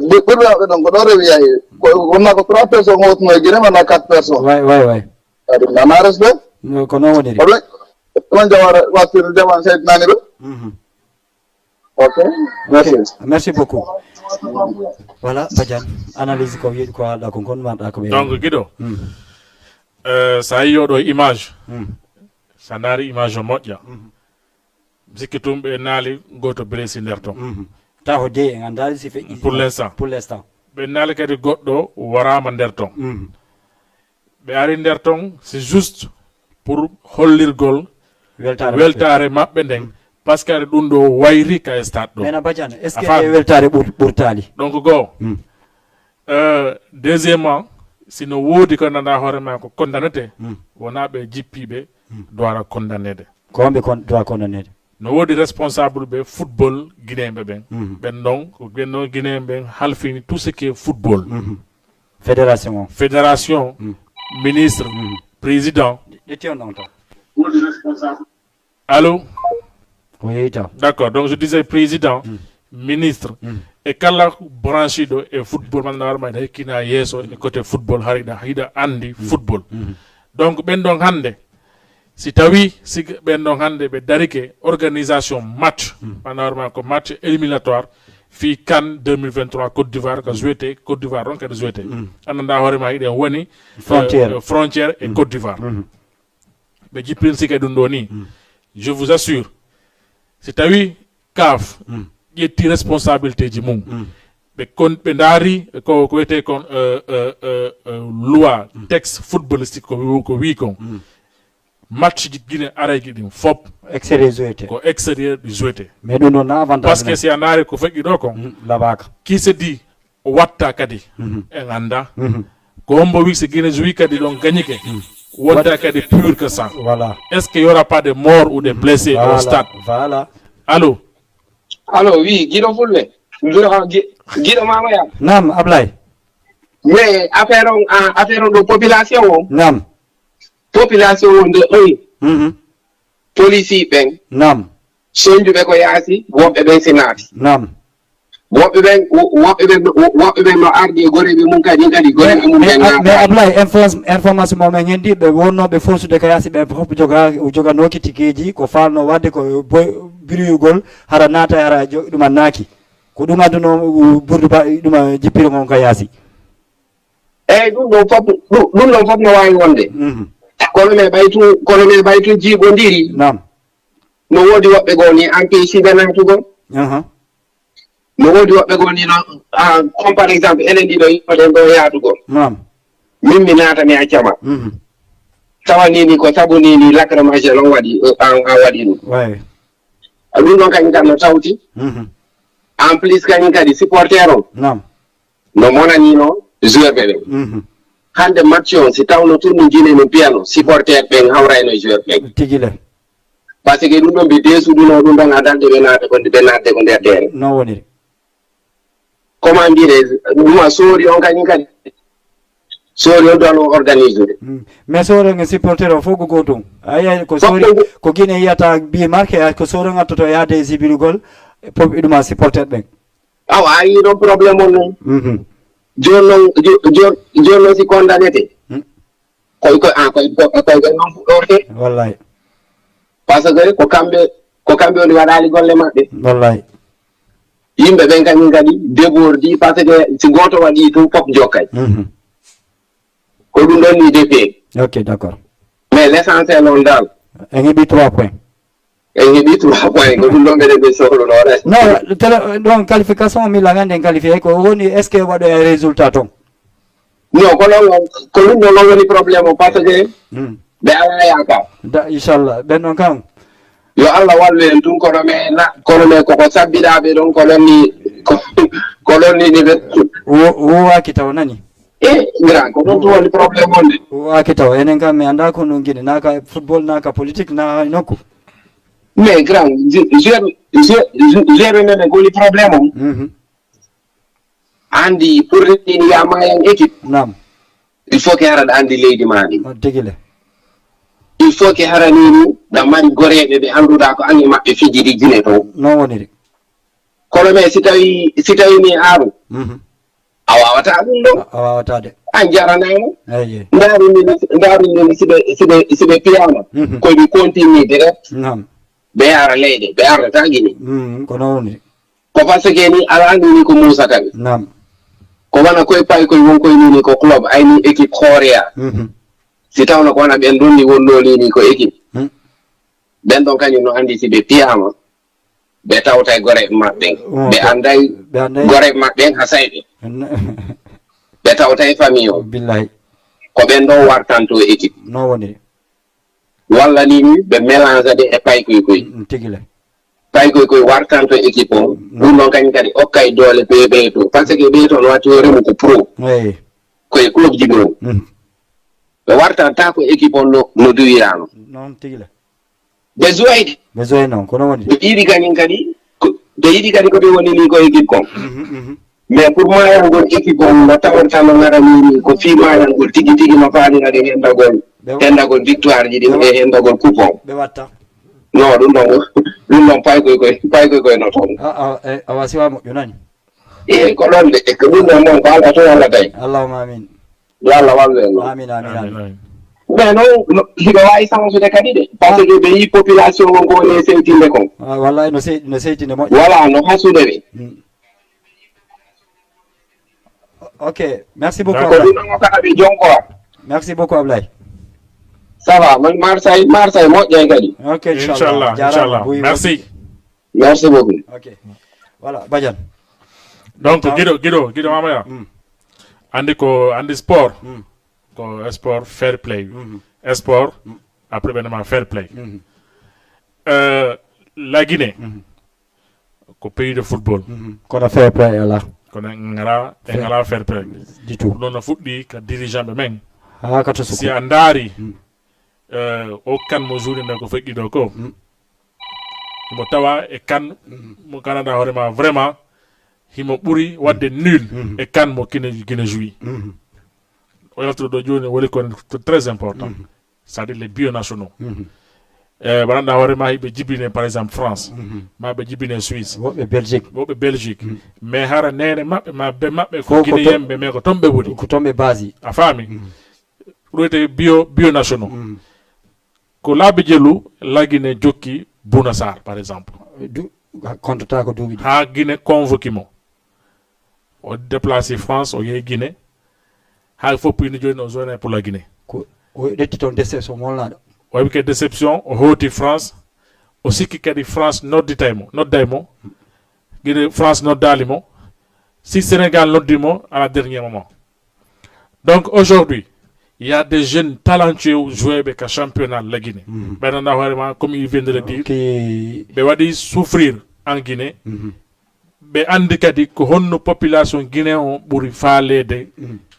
donc do rewi ay ko na ko 3 personnes ngot moy gine na 4 personnes way adi na respect ko no woni on jawara wasir jaman setnani be ok merci beaucoup voilà Badiane analyse ko wi ko da ko gon manda ko donc Guido sa yodo image sanari image modja zikitum be nali goto blessé nderto taho de en andal si fe pour l'instant be nali kadi goddo warama nderton be ari nderton c'est juste pour hollirgol weltare mabbe den parce que dum do wayri ka stade do mena Badiane est ce que weltare burtali donc go deuxièmement sino wodi ko nanda hore ma ko condamnate wona ɓe jippiɓe doit condamnede ko wonɓe doit condamnede no woodi responsable ɓe football guinéɓe ɓen ɓen ɗon ko ɓen ɗon guinéen ɓen halfini tout ce qui est football fédération ministre président allô oui d'accord donc je disais président ministre e kala branchiɗo e football man warma ene hekkina yeeso e côté football hiɗa andi football donc ɓen ɗon hannde si tawi siga ɓen ɗon hannde ɓe darike organisation match manawrma ko match éliminatoire fi CAN 2023 Côte d'Ivoire ko jouete Côte d'Ivoire ɗon kadi jouete annanda hoorema hiɗen woni frontière et Côte d'Ivoire ɓe jippin sika ɗum ɗo ni je vous assure si tawi CAF ƴetti responsabilité ji mum ɓe daari ko wiyete kon loi texte footballistique ko wi kon match ji Guinée arayji ɗin fop extérieur jouete ko extérieur ɗi jouete mais ɗum ɗon na avantage par ce que si a naari ko feƴƴi ɗo kon labaka qui se dit o watta kadi en anda ko hombo wi so Guinée joui kadi ɗon gagnike wonta kadi pur que ça voilà est ce que y aura pas de morts ou de blessés au stade voilà allo oui guiɗo fulɓe guiɗo mamaya nam Ablay mais affaire on ɗo population o nam population o nde ɗoyi police ɓen nam soñjuɓe ko yaasi woɓɓe ɓen si naati nam woɓɓe ɓen no ardi e goreɓe mum kadi goreɓe mum mais Ablay information momen hendi ɓe wonnoɓe forsude ko yaasi ɓe fof joganoki tigueji ko falno wadde ko biruyugol hara naata hara ɗuma naaki ko ɗum adduno ɓurdu ɗuma jippiro gon ko yaasi eyyi ɗum ɗon fof no wawi wonde kono me ɓaytu jiiɓodiri nam no woodi woɓɓe goo ni empêchiɓe naatugo no woodi woɓɓe goo ni no comme par exemple enen ɗiɗo yimɓoɗen ɗo yaatugo nam min mi naata mi accama tawa nini ko sabu nini lacrymogène on waɗi a waɗi ɗum ɗum ɗon kañum kadi no tawti en plus kañum kadi supporter o nam no monanino joueur ɓe ɓen hande match on si tawno tourni Guinée no mbiyano supporter ɓen hawrayno joueur ɓen tigile par ce que ɗum ɗon ɓe desuɗuno ɗum ɗon adande ɓe naata ko nder terre non woniri comment dire ɗum a soori on kañum kadi soori on ɗon o organise ude mais sorenga supporter o fof ko gotum aya ko soori ko Guinée yiyata bi marque ko sorenga toto yaade e sibirugol pop ɗuma supporter ɓen awa a yii ɗon probléme on noon joni noon si condamnete koy noon fuɗɗorte wallahi par ce que ko kamɓe woni waɗali golle maɓɓe wallahi yimɓe ɓen kañum kadi débordi par ce que si goto waɗi tum fof jokkay ko ɗum ɗon ni defee ok d'accord mais l' essentiel on dal en heeɓi 3 points en heeɓi 3 points ko ɗum ɗon mbeɗen ɓe sohluno reste non tele ɗon qualification mi lagande en qualifié ko woni est ce que waɗo e résultat toon non ko ɗum ɗon on woni probléme o par ce que ɓe ala yakar inchallah ɓen ɗon kam yo Allah wallu en tun kono me koko sabbiɗaɓe ɗon ko ɗon ni ɓe wowaki taw nani grand ko ɗon to woni probléme on de wowaki taw enen kam mi anda ko ɗum guiɗe naka football naka politique na nokku mais grand géré men ɓe goni probléme on andi pour rettini yama en équipe nam il faut que haraɗa andi leydi maɗi tigile il faut que haranini ɗa mari goreɓe ɓe annduɗa ko anni maɓɓe fijiri Guinée to non woniri kono mais si tawi ni aaru a wawata ɗum ɗo a wawata de an jaranama eyyi darunini siɓe piyama koɓe continue direct nam ɓe yara leyɗe ɓe ardata Guinée ko non woniri ko par ce que ni ala nini ko musata ɓe nam ko wana koye pay koye wonkoye nini ko club ayni équipe hooreya si tawno ko wona ɓen ɗon ni wonnoli ni ko équipe ɓen ɗon kañum no andi si ɓe piyama ɓe tawta e goreɓe maɓɓen ɓe anday goreɓe maɓɓen ha sayɓe ɓe tawta e famille o billahi ko ɓen ɗon wartanto équipe non woniri walla nini ɓe mélange de e paykoykoy tigile paykoykoy wartanto équipe o ɗum ɗon kañum kadi hokkay doole ɓe to par ce que ɓe to no watti o remu ko pro eyyi koye club ji ɗo ɓe wartanta ko équipe on no duwirano non tigi la ɓe joyde besoin non kono woni ɓe yiɗi kañum kadi ɓe yiɗi kadi ko ɓe woni ni ko équipe kon mais pour mayangol équipe on no tawantano ngaranini ko fi mayangol tigi tigi no faaniraɗe hendagol victoire ji ɗi e hendagol coupon ɓe watta non ɗum ɗon pay koy no toon a wasiwa moƴƴo nani e ko ɗon de ko ɗum ɗon noon ko Allah to Allah tawi allahuma amin yo Allah wallu en amin amin mais noon hiɓe wawi chansude kadi de par ce que ɓe yi population o ngo woni e sewtinde kon wallahi no seytinde moƴƴo voilà no hasude ɓe ok merci beaucoup ko ɗum ɗon o kala ɓe jonkoa merci beaucoup Ablaye ça va Marseille moƴƴay kadi ok inchallah merci beaucoup ok voilà Badiane donc guiɗo mamaya andi sport ko sport fair play sport après ɓenema fair play la Guinée ko pays de football kono fair play ala kono ngala fair play du tout ɗum no fuɗɗi ka dirigeant ɓe men ha kato suku si a ndaari o kan mo jouri nde ko feƴƴi ɗo ko mo tawa e kan mo gandanɗa hoorema vraiment himo ɓuri wadde nul e kan mo kine joui o yaltuɗo ɗo joni woni ko très important c'est-à-dire les bionationaux waɗanɗa hoorema hiɓe jibine par exemple France ma ɓe jibine Suisse woɓɓe Belgique mais hara nene maɓɓe ma be maɓɓe ko guinéyemɓe mais ko toon ɓe woni ko toon ɓe basi a faami ɗoyte bionationaux ko laabi jelu la Guinée jokki Bouna Sarr par exemple comptata ko duuɓi ha Guinée convoqué mo o déplacé France o yehi Guinée ha foppini joni o joine pour la Guinée o ɗetti toon déception molnaɗo o waɗi ke déception o hooti France o sikki kadi France nodday mo guiɗe France noddali mo si Sénégal noddi mo à la dernier moment donc aujourd'hui il y a des jeunes talentueux joueurs de championnat de la Guinée. Comme il vient de le dire, ils vont souffrir en Guinée. Mais andikadi ko honno population guinéen buri falede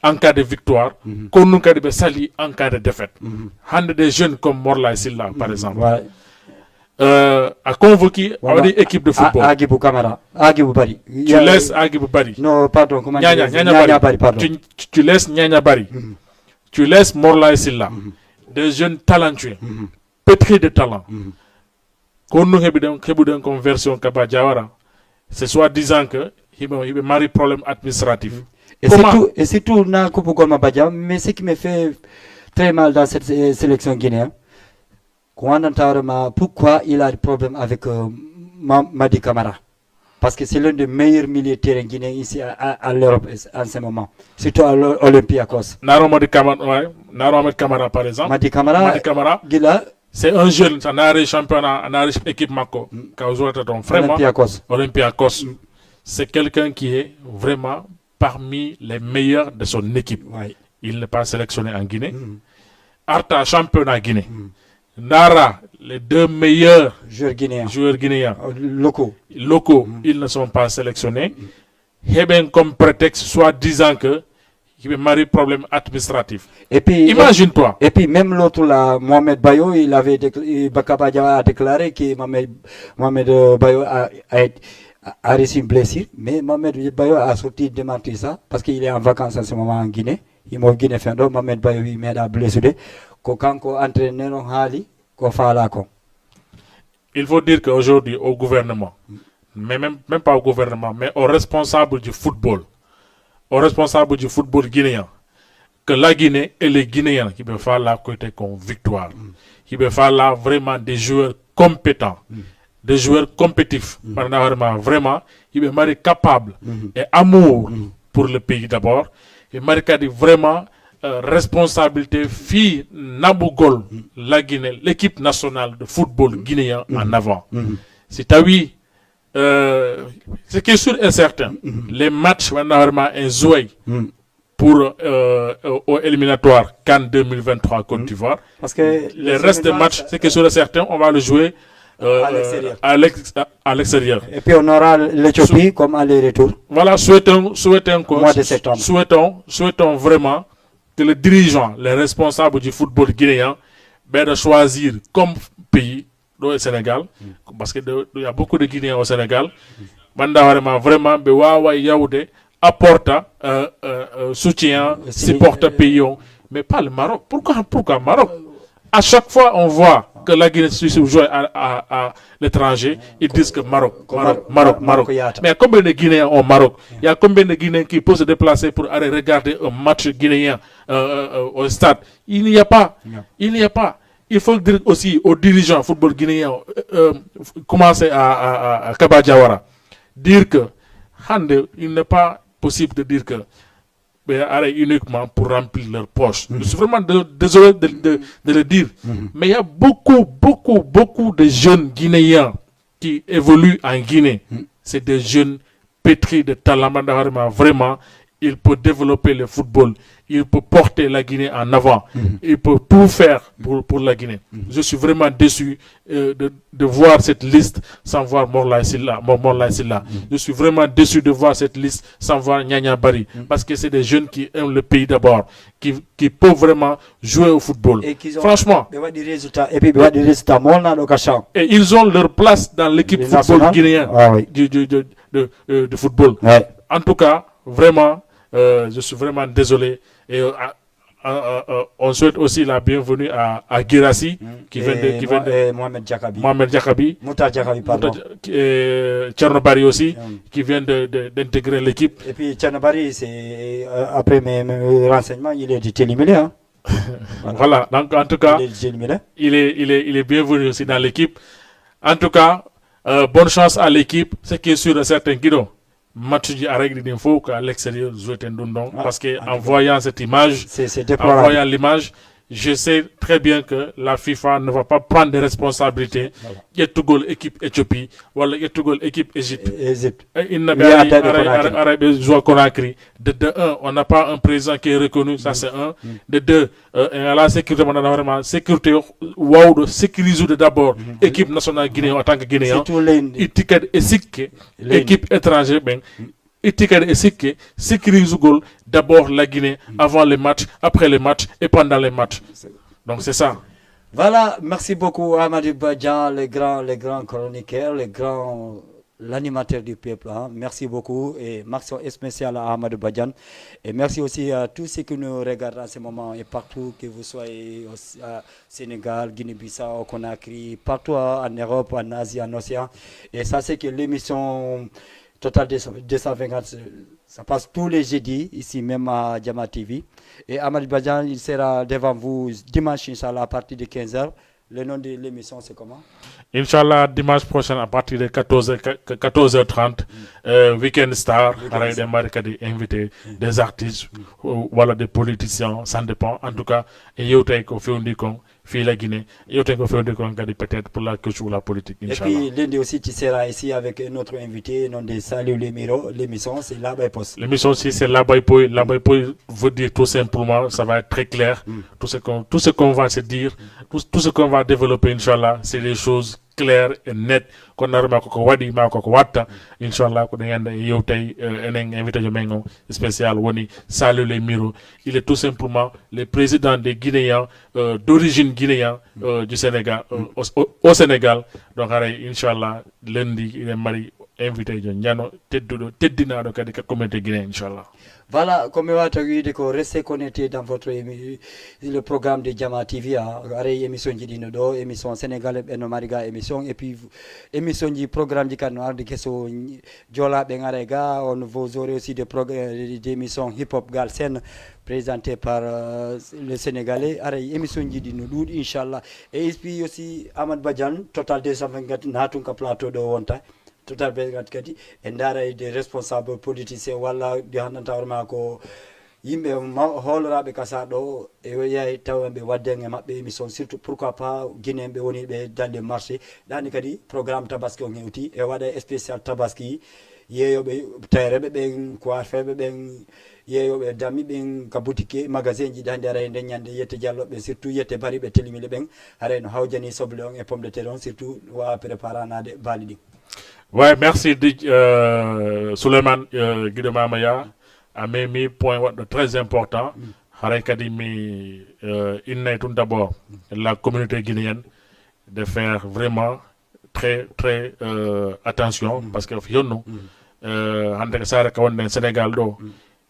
en cas de victoire, qu'on nous kadi be sali en cas de défaite. Hande des jeunes comme Morla Silla par exemple. A convoqué une équipe de football. Agibou Kamara, Agibou Bari. Tu laisses Agibou Bari. Non, pardon, comment Nyanya Bari, pardon. Tu laisses Nyanya Bari. Tu laisses Morla et Silla, des jeunes talentueux, pétris de talent. Quand nous avons une conversion Kaba Diawara, c'est soit disant que il y a un problème administratif. Et c'est tout, mais ce qui me fait très mal dans cette sélection guinéenne, pourquoi il a des problèmes avec Madi Camara? Parce que c'est l'un des meilleurs militaires guinéens ici à l'Europe en ce moment. Surtout à l'Olympiakos. Madi Camara par exemple. Madi Camara, c'est un jeune, un arrêt championnat, un arrêt équipe Mako. Vraiment, Olympiakos. C'est quelqu'un qui est vraiment parmi les meilleurs de son équipe. Il n'est pas sélectionné en Guinée. Arta, championnat Guinée. Nara, les deux meilleurs joueurs guinéens locaux, ils ne sont pas sélectionnés. Heben comme prétexte, soit disant que il y a un problème administratif. Imagine-toi. Et puis même l'autre là, Mohamed Bayo, il avait Bakaba a déclaré que Mohamed Bayo a reçu une blessure, mais Mohamed Bayo a sorti démentir ça parce qu'il est en vacances en ce moment en Guinée. Il m'a Guinée fin d'eau, Mohamed Bayo il m'a blessé. Il faut dire qu'aujourd'hui au gouvernement, mais même pas au gouvernement, mais aux responsables du football guinéen, que la Guinée et les Guinéens qui peuvent faire la côté comme victoire, qui peuvent faire là vraiment des joueurs compétents, des joueurs compétitifs, vraiment, ils peuvent être capables et amour pour le pays d'abord, et marquer vraiment responsabilité fille Nabougol, la Guinée, l'équipe nationale de football guinéen en avant. C'est à oui, ce qui est sûr et certain, les matchs vraiment un joué pour au éliminatoire Cannes 2023 Côte d'Ivoire. Parce que les restes des matchs, ce qui est sûr et certain, on va le jouer à l'extérieur. Et puis on aura l'Éthiopie comme aller-retour. Voilà, souhaitons quoi, mois de septembre. Souhaitons vraiment que les dirigeants, les responsables du football guinéen, de choisir comme pays le Sénégal, parce qu'il y a beaucoup de Guinéens au Sénégal, vraiment, apporte soutien, supporte pays, mais pas le Maroc. Pourquoi Maroc? À chaque fois, on voit que la Guinée joue à l'étranger, ils disent que Maroc. Mais il y a combien de Guinéens au Maroc? Il y a combien de Guinéens qui peuvent se déplacer pour aller regarder un match guinéen au stade? Il n'y a pas. Il n'y a pas. Il faut dire aussi aux dirigeants football guinéens, commencer à Kabadjawara, dire que il n'est pas possible de dire que uniquement pour remplir leur poche. Je suis vraiment désolé de le dire. Mais il y a beaucoup de jeunes Guinéens qui évoluent en Guinée. C'est des jeunes pétris de talent. Vraiment, il peut développer le football. Il peut porter la Guinée en avant. Il peut tout faire pour la Guinée. Je suis vraiment déçu de voir cette liste sans voir Morlaye Sylla. Je suis vraiment déçu de voir cette liste sans voir Nyanya Bari. Parce que c'est des jeunes qui aiment le pays d'abord, qui peuvent vraiment jouer au football. Franchement. Et ils ont leur place dans l'équipe football guinéen de football. En tout cas, vraiment, je suis vraiment désolé. Et on souhaite aussi la bienvenue à Guirassy qui vient de Mohamed Diakabi, Tchernobari aussi qui vient d'intégrer l'équipe. Et puis Tchernobari, c'est après mes renseignements, il est du Télimélé. Hein. Voilà, donc en tout cas, il est bienvenu aussi dans l'équipe. En tout cas, bonne chance à l'équipe. Ce qui est sûr de certains Guido. Match du Areg d'info qu'à l'extérieur jouer Tendundong parce que en voyant cette image, en voyant l'image, je sais très bien que la FIFA ne va pas prendre des responsabilités. Il y a tout goal équipe Éthiopie, voilà il y a tout goal équipe Égypte. Il n'a pas Conakry. De un, on n'a pas un président qui est reconnu, ça c'est un. De deux, la sécurité, on a vraiment sécurité, wow, sécuriser d'abord équipe nationale guinéenne en tant que Guinéen. Équipe étrangère, ben. Et sécurise d'abord la Guinée avant les matchs, après les matchs et pendant les matchs. Donc c'est ça. Voilà, merci beaucoup Amadou Badjan, le grand chroniqueur, l'animateur du peuple. Hein. Merci beaucoup et mention spéciale à Amadou Badjan. Et merci aussi à tous ceux qui nous regardent en ce moment et partout, que vous soyez au Sénégal, Guinée-Bissau, Conakry, partout en Europe, en Asie, en Océan. Et ça c'est que l'émission Total 250, ça passe tous les jeudis, ici même à Jama TV. Et Amadou Badjan, il sera devant vous dimanche, Inch'Allah, à partir de 15h. Le nom de l'émission, c'est comment? Inch'Allah, dimanche prochain, à partir de 14h30, Weekend Star, avec des marques invités, des artistes, voilà, des politiciens, ça dépend. En tout cas, et il y a la Guinée, il y a peut-être pour la culture ou la politique, Inch'Allah. Et puis, lundi aussi, tu seras ici avec un autre invité, nom de Salut Lemiro. L'émission, c'est Labay Post. L'émission aussi, c'est Labay Poy. Labay Poy veut dire tout simplement, ça va être très clair. Tout ce qu'on va se dire, tout ce qu'on va développer, Inch'Allah, c'est des choses claires et nettes. Qu'on a remarqué qu'on wadi ma ko watta Inch'Allah ko ngenda yewtay enen invité jomengo spécial woni Salut Lemiro. Il est tout simplement le président des Guinéens d'origine guinéen du Sénégal au Sénégal. Donc Inch'Allah lundi il est marié invité de Niano Teddina de la communauté guinéenne, Inch'Allah. Voilà, comme vous avez dit, restez connectés dans votre le programme de Jama TV, émission Dinodo, émission Sénégal, Mariga, émission, et puis émission du programme du canal de Kesso Djola Bengarega, on vous aurez aussi des émissions hip-hop Galsen présentées par le Sénégalais, émission Dinodo, Inch'Allah. Et puis aussi Ahmad Badjan, Total 224, Natunka Plateau de Wonta. Total kadi e ndara des responsables politiciens walla di hannanta horma ko yimɓe hooloraɓe kasa ɗo e yahi tawa ɓe waddenge maɓɓe émission surtout pourquoi pas guinéen ɓe woni ɓe dans le marché ɗani kadi programme tabaski o hewti e waɗa spécial tabaski yeeyoɓe tayreɓe ɓen coiffeɓe ɓen yeeyoɓe dami ɓen ka boutique magasin ji hande ara e nden ñande yette dialloɓe surtout yette bariɓe telimile ɓen haray no hawjani soble on e pomme de terre on surtout wawa préparanade baali ɗin. Ouais, merci Souleymane Guido Mamaya a mis point très important. haray kadi mi innay tout d'abord la communauté guinéenne de faire vraiment très très attention parce que yonno hande ka sare ka wonde Sénégal do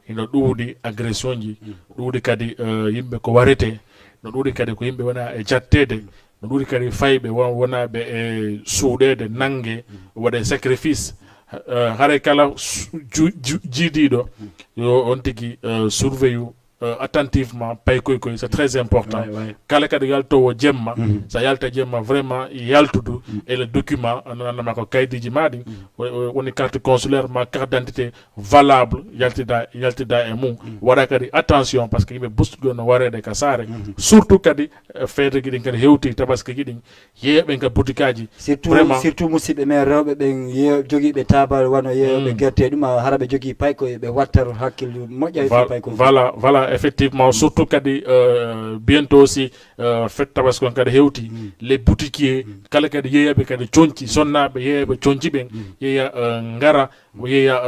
ino ɗuuɗi agression ji ɗuuɗi kadi yimɓe ko warete no ɗuuɗi kadi ko yimɓe wona e jattede no ɗuuɗi kadi fayɓe wonaɓe e suuɗede nangue waɗe sacrifice haray kala jiidiɗo yo on tigui surveille attentivement paykoy c'est très important kala kadi yaltowo jemma sa yalta jemma vraiment yaltudu et le document ananama ko kaydiji maɗi woni carte consulaire ma carte d'identité valable yaltida e mum waɗa kadi attention par ce que yimɓe bustuɗo no warede ka saare surtout kadi feede giɗin kadi hewti tabaski giɗin yeeɓen ka boutique aji surtout musidɓe men rewɓe ɓen joguiɓe tabal wano yeeyoɓe guerte ɗum hara ɓe jogui paykoye ɓe wattaro hakkille moƴƴa e paykoye voilà effectivement surtout kadi bientôt aussi fête tabaski on kadi hewti les boutiquiers kala kadi yeeyaɓe kadi coñci sonnaɓe yeeyaɓe coñci ɓen yeeya ngara yeeya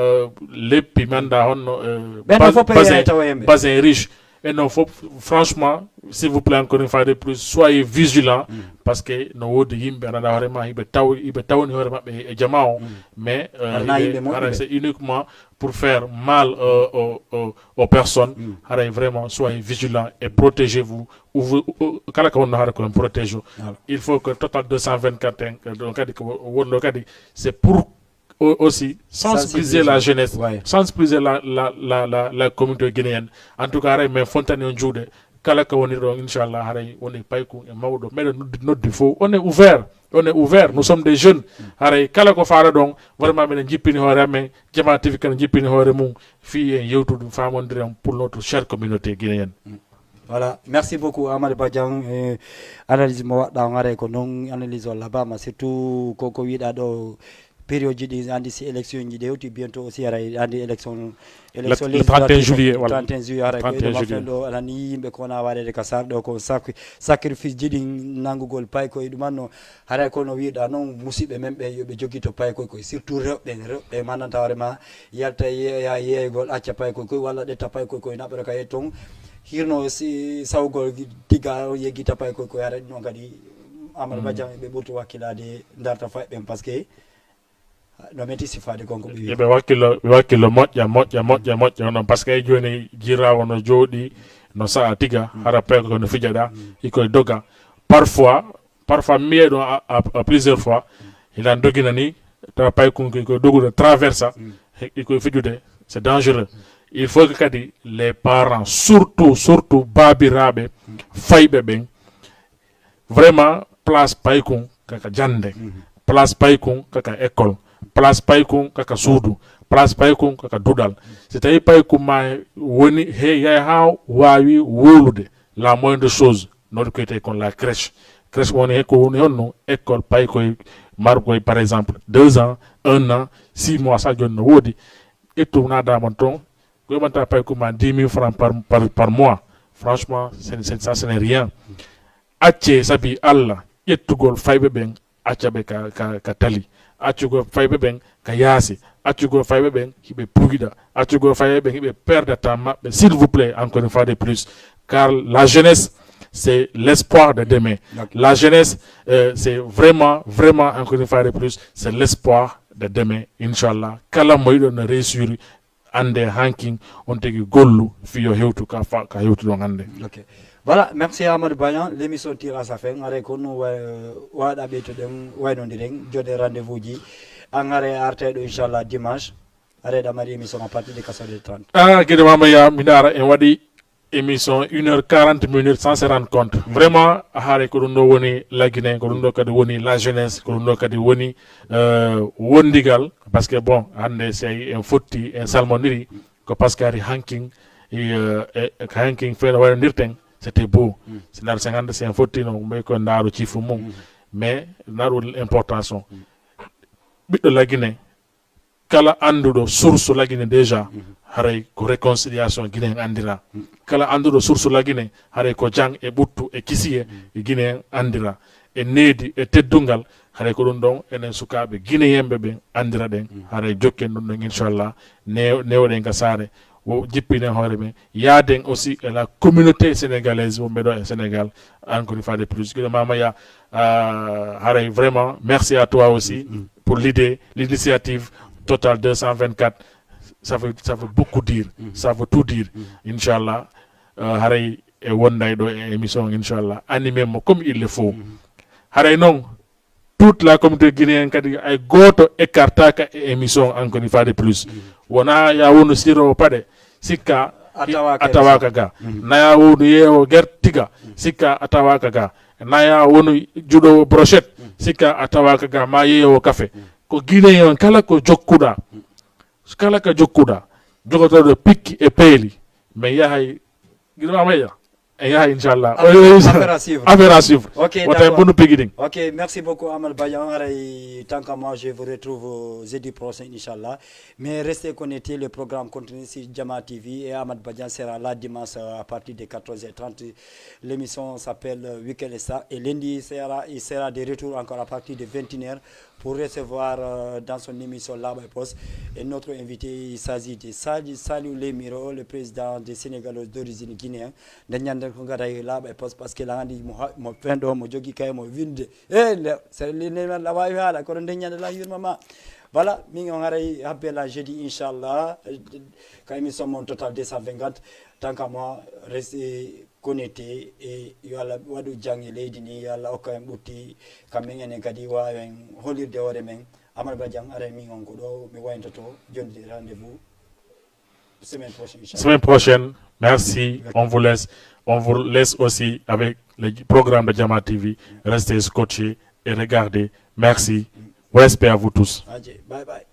leppi manda honno basin riche et non faut franchement s'il vous plaît encore une fois de plus soyez vigilants parce que no wodi yimɓe ananda hoorema hiɓe tawni hoore mabɓe e jama o mais c'est uniquement pour faire mal aux personnes haray vraiment soyez vigilants et protégez-vous kala ko wonno haara ko protège il faut que total 224 donc kadi ko wonno kadi c'est pour aussi sensibiliser la jeunesse, sensibiliser la communauté guinéenne. En tout cas, mais Fontani on jude, kala ka woni ron inchallah haray on est payku e mawdo mais noddi fo on est ouvert nous sommes des jeunes haray kala ko faara don vraiment men jippini hoore men Jama TV kan jippini hoore mum fi en yewtude famondiren pour notre chère communauté guinéenne. Voilà, merci beaucoup Amadou Badian. Analyse mo wadda ngare ko non analyse wala bama surtout koko wiida do période ji andi si élection ji hewti bientôt aussi ara andi élection le 31 juillet voilà 31 juillet ara ko do alani yimbe ko na warede ka sar do ko sacrifice jidi nangugol pay ko dum manno hara ko no wiida non musibe membe yobe jogito pay ko surtout rewbe mananta warema yalta yeegol acca pay ko wala de tapay ko nabe ka eton hirno si sawgol diga yegita pay ko ara no gadi Amadou Badian be butu wakilade ndarta faybe parce que no meti sifade konko bi be wakilo moƴƴa non parce que joni jirawo no jodi no saa tiga hara peko ko no fijada iko doga parfois miedo à plusieurs fois il a dogina ni ta pay ko dogu de traversa iko fijude c'est dangereux. Il faut que kadi les parents surtout babirabe faybe ben vraiment place paykon kaka jande place paykon kaka école place paykon kaka suudu place paykon kaka dudal c'est tawi paykon ma woni ha wawi wolude la moindre chose notre côté kon la crèche woni ko woni honno école paykoy margoy par exemple 2 ans 1 an 6 mois sa jonno wodi etto nada mon ton ko manta paykon ma 10 000 francs par mois franchement ça ce n'est rien acce sabi Allah yettugol faybe ben accabe ka tali accugol faybe ben ka yaasi accugol faybe ben hibe pugida accugol faybe ben hibe perdre temps mabbe s'il vous plaît encore une fois de plus car la jeunesse c'est l'espoir de demain. La jeunesse c'est vraiment encore une fois de plus c'est l'espoir de demain inchallah kala moydo na réussir ande hanking on tegi gollu fiyo hewtu ka hewtu don ande. OK. Voilà, merci Amadou Badian. L'émission tire à sa fin. Ngare ko no wada be to dem wayno ndiren jode rendez-vous ji angare arte do inchallah dimanche. Are da mari émission à partir de 4h30. Gede mama ya minara en wadi émission 1h40 minutes sans se rendre compte. Vraiment hare ko do woni la Guinée ko do kadi woni la jeunesse ko do kadi woni wondigal parce que bon hande c'est un fotti un salmoniri ko parce que hanking hanking fe wayno ndirten. C'était beau. C'est dans 50 c'est un fautino mais ko ndaru chifu mum mais ndaru importance biddo la Guinée kala andudo source la Guinée déjà haray ko réconciliation Guinée andira kala andudo source la Guinée haray ko jang e buttu e kisiye Guinée andira e needi e teddungal haray ko dum don enen sukabe Guinée yembe be andira den haray jokken dum inchallah newden ka sare wo jippine hoore men yaaden aussi et la communauté sénégalaise au Médo et Sénégal encore une fois de plus que Mama Ya haray vraiment merci à toi aussi pour l'initiative Total 224 ça veut beaucoup dire ça veut tout dire inchallah haray e wonday do émission inchallah animé mo comme il le faut haray non toute la communauté guinéenne kadi ay goto écartaka émission encore une fois de plus wona ya wonu siro pade sikka atawaka ga naya wonu yewo gertiga sikka atawaka ga naya wonu judo brochette sikka atawaka ga ma yewo café ko guinéen kala ko jokkuda jogoto do pikki e peyli mais yahay gina maya Inch'Allah. Affaire à suivre. Ok, ok, merci beaucoup Amal Bayan. Tant qu'à moi, je vous retrouve jeudi prochain, Inch'Allah. Mais restez connectés, le programme continue sur Jama TV et Amal Bayan sera là dimanche à partir de 14h30. L'émission s'appelle Weekend Star et lundi, il sera de retour encore à partir de 21h pour recevoir dans son émission Là Post. Et notre invité, il s'agit de Salou Lemiro, le président des Sénégalais d'origine guinéenne. Ko ngata laaɓa e poste parce que la andi mo fendo mo jogi kay mo vinde c'est le la wawi haala kono deññande la yurmama voilà min on aray habbe la jeudi inchallah ka émission mon Total 250 tant qu'à moi restez connecté et yo Allah waɗu jangi leydi ni yo Allah hokka en ɓutti kamɓe enen kadi wawen holirde hoore men Amadou Badian aray min on ko ɗo mi wayntoto jonde rendez-vous semaine prochaine. Merci. On vous laisse aussi avec le programme de Jama TV. Restez scotchés et regardez. Merci. Respect à vous tous. Bye bye.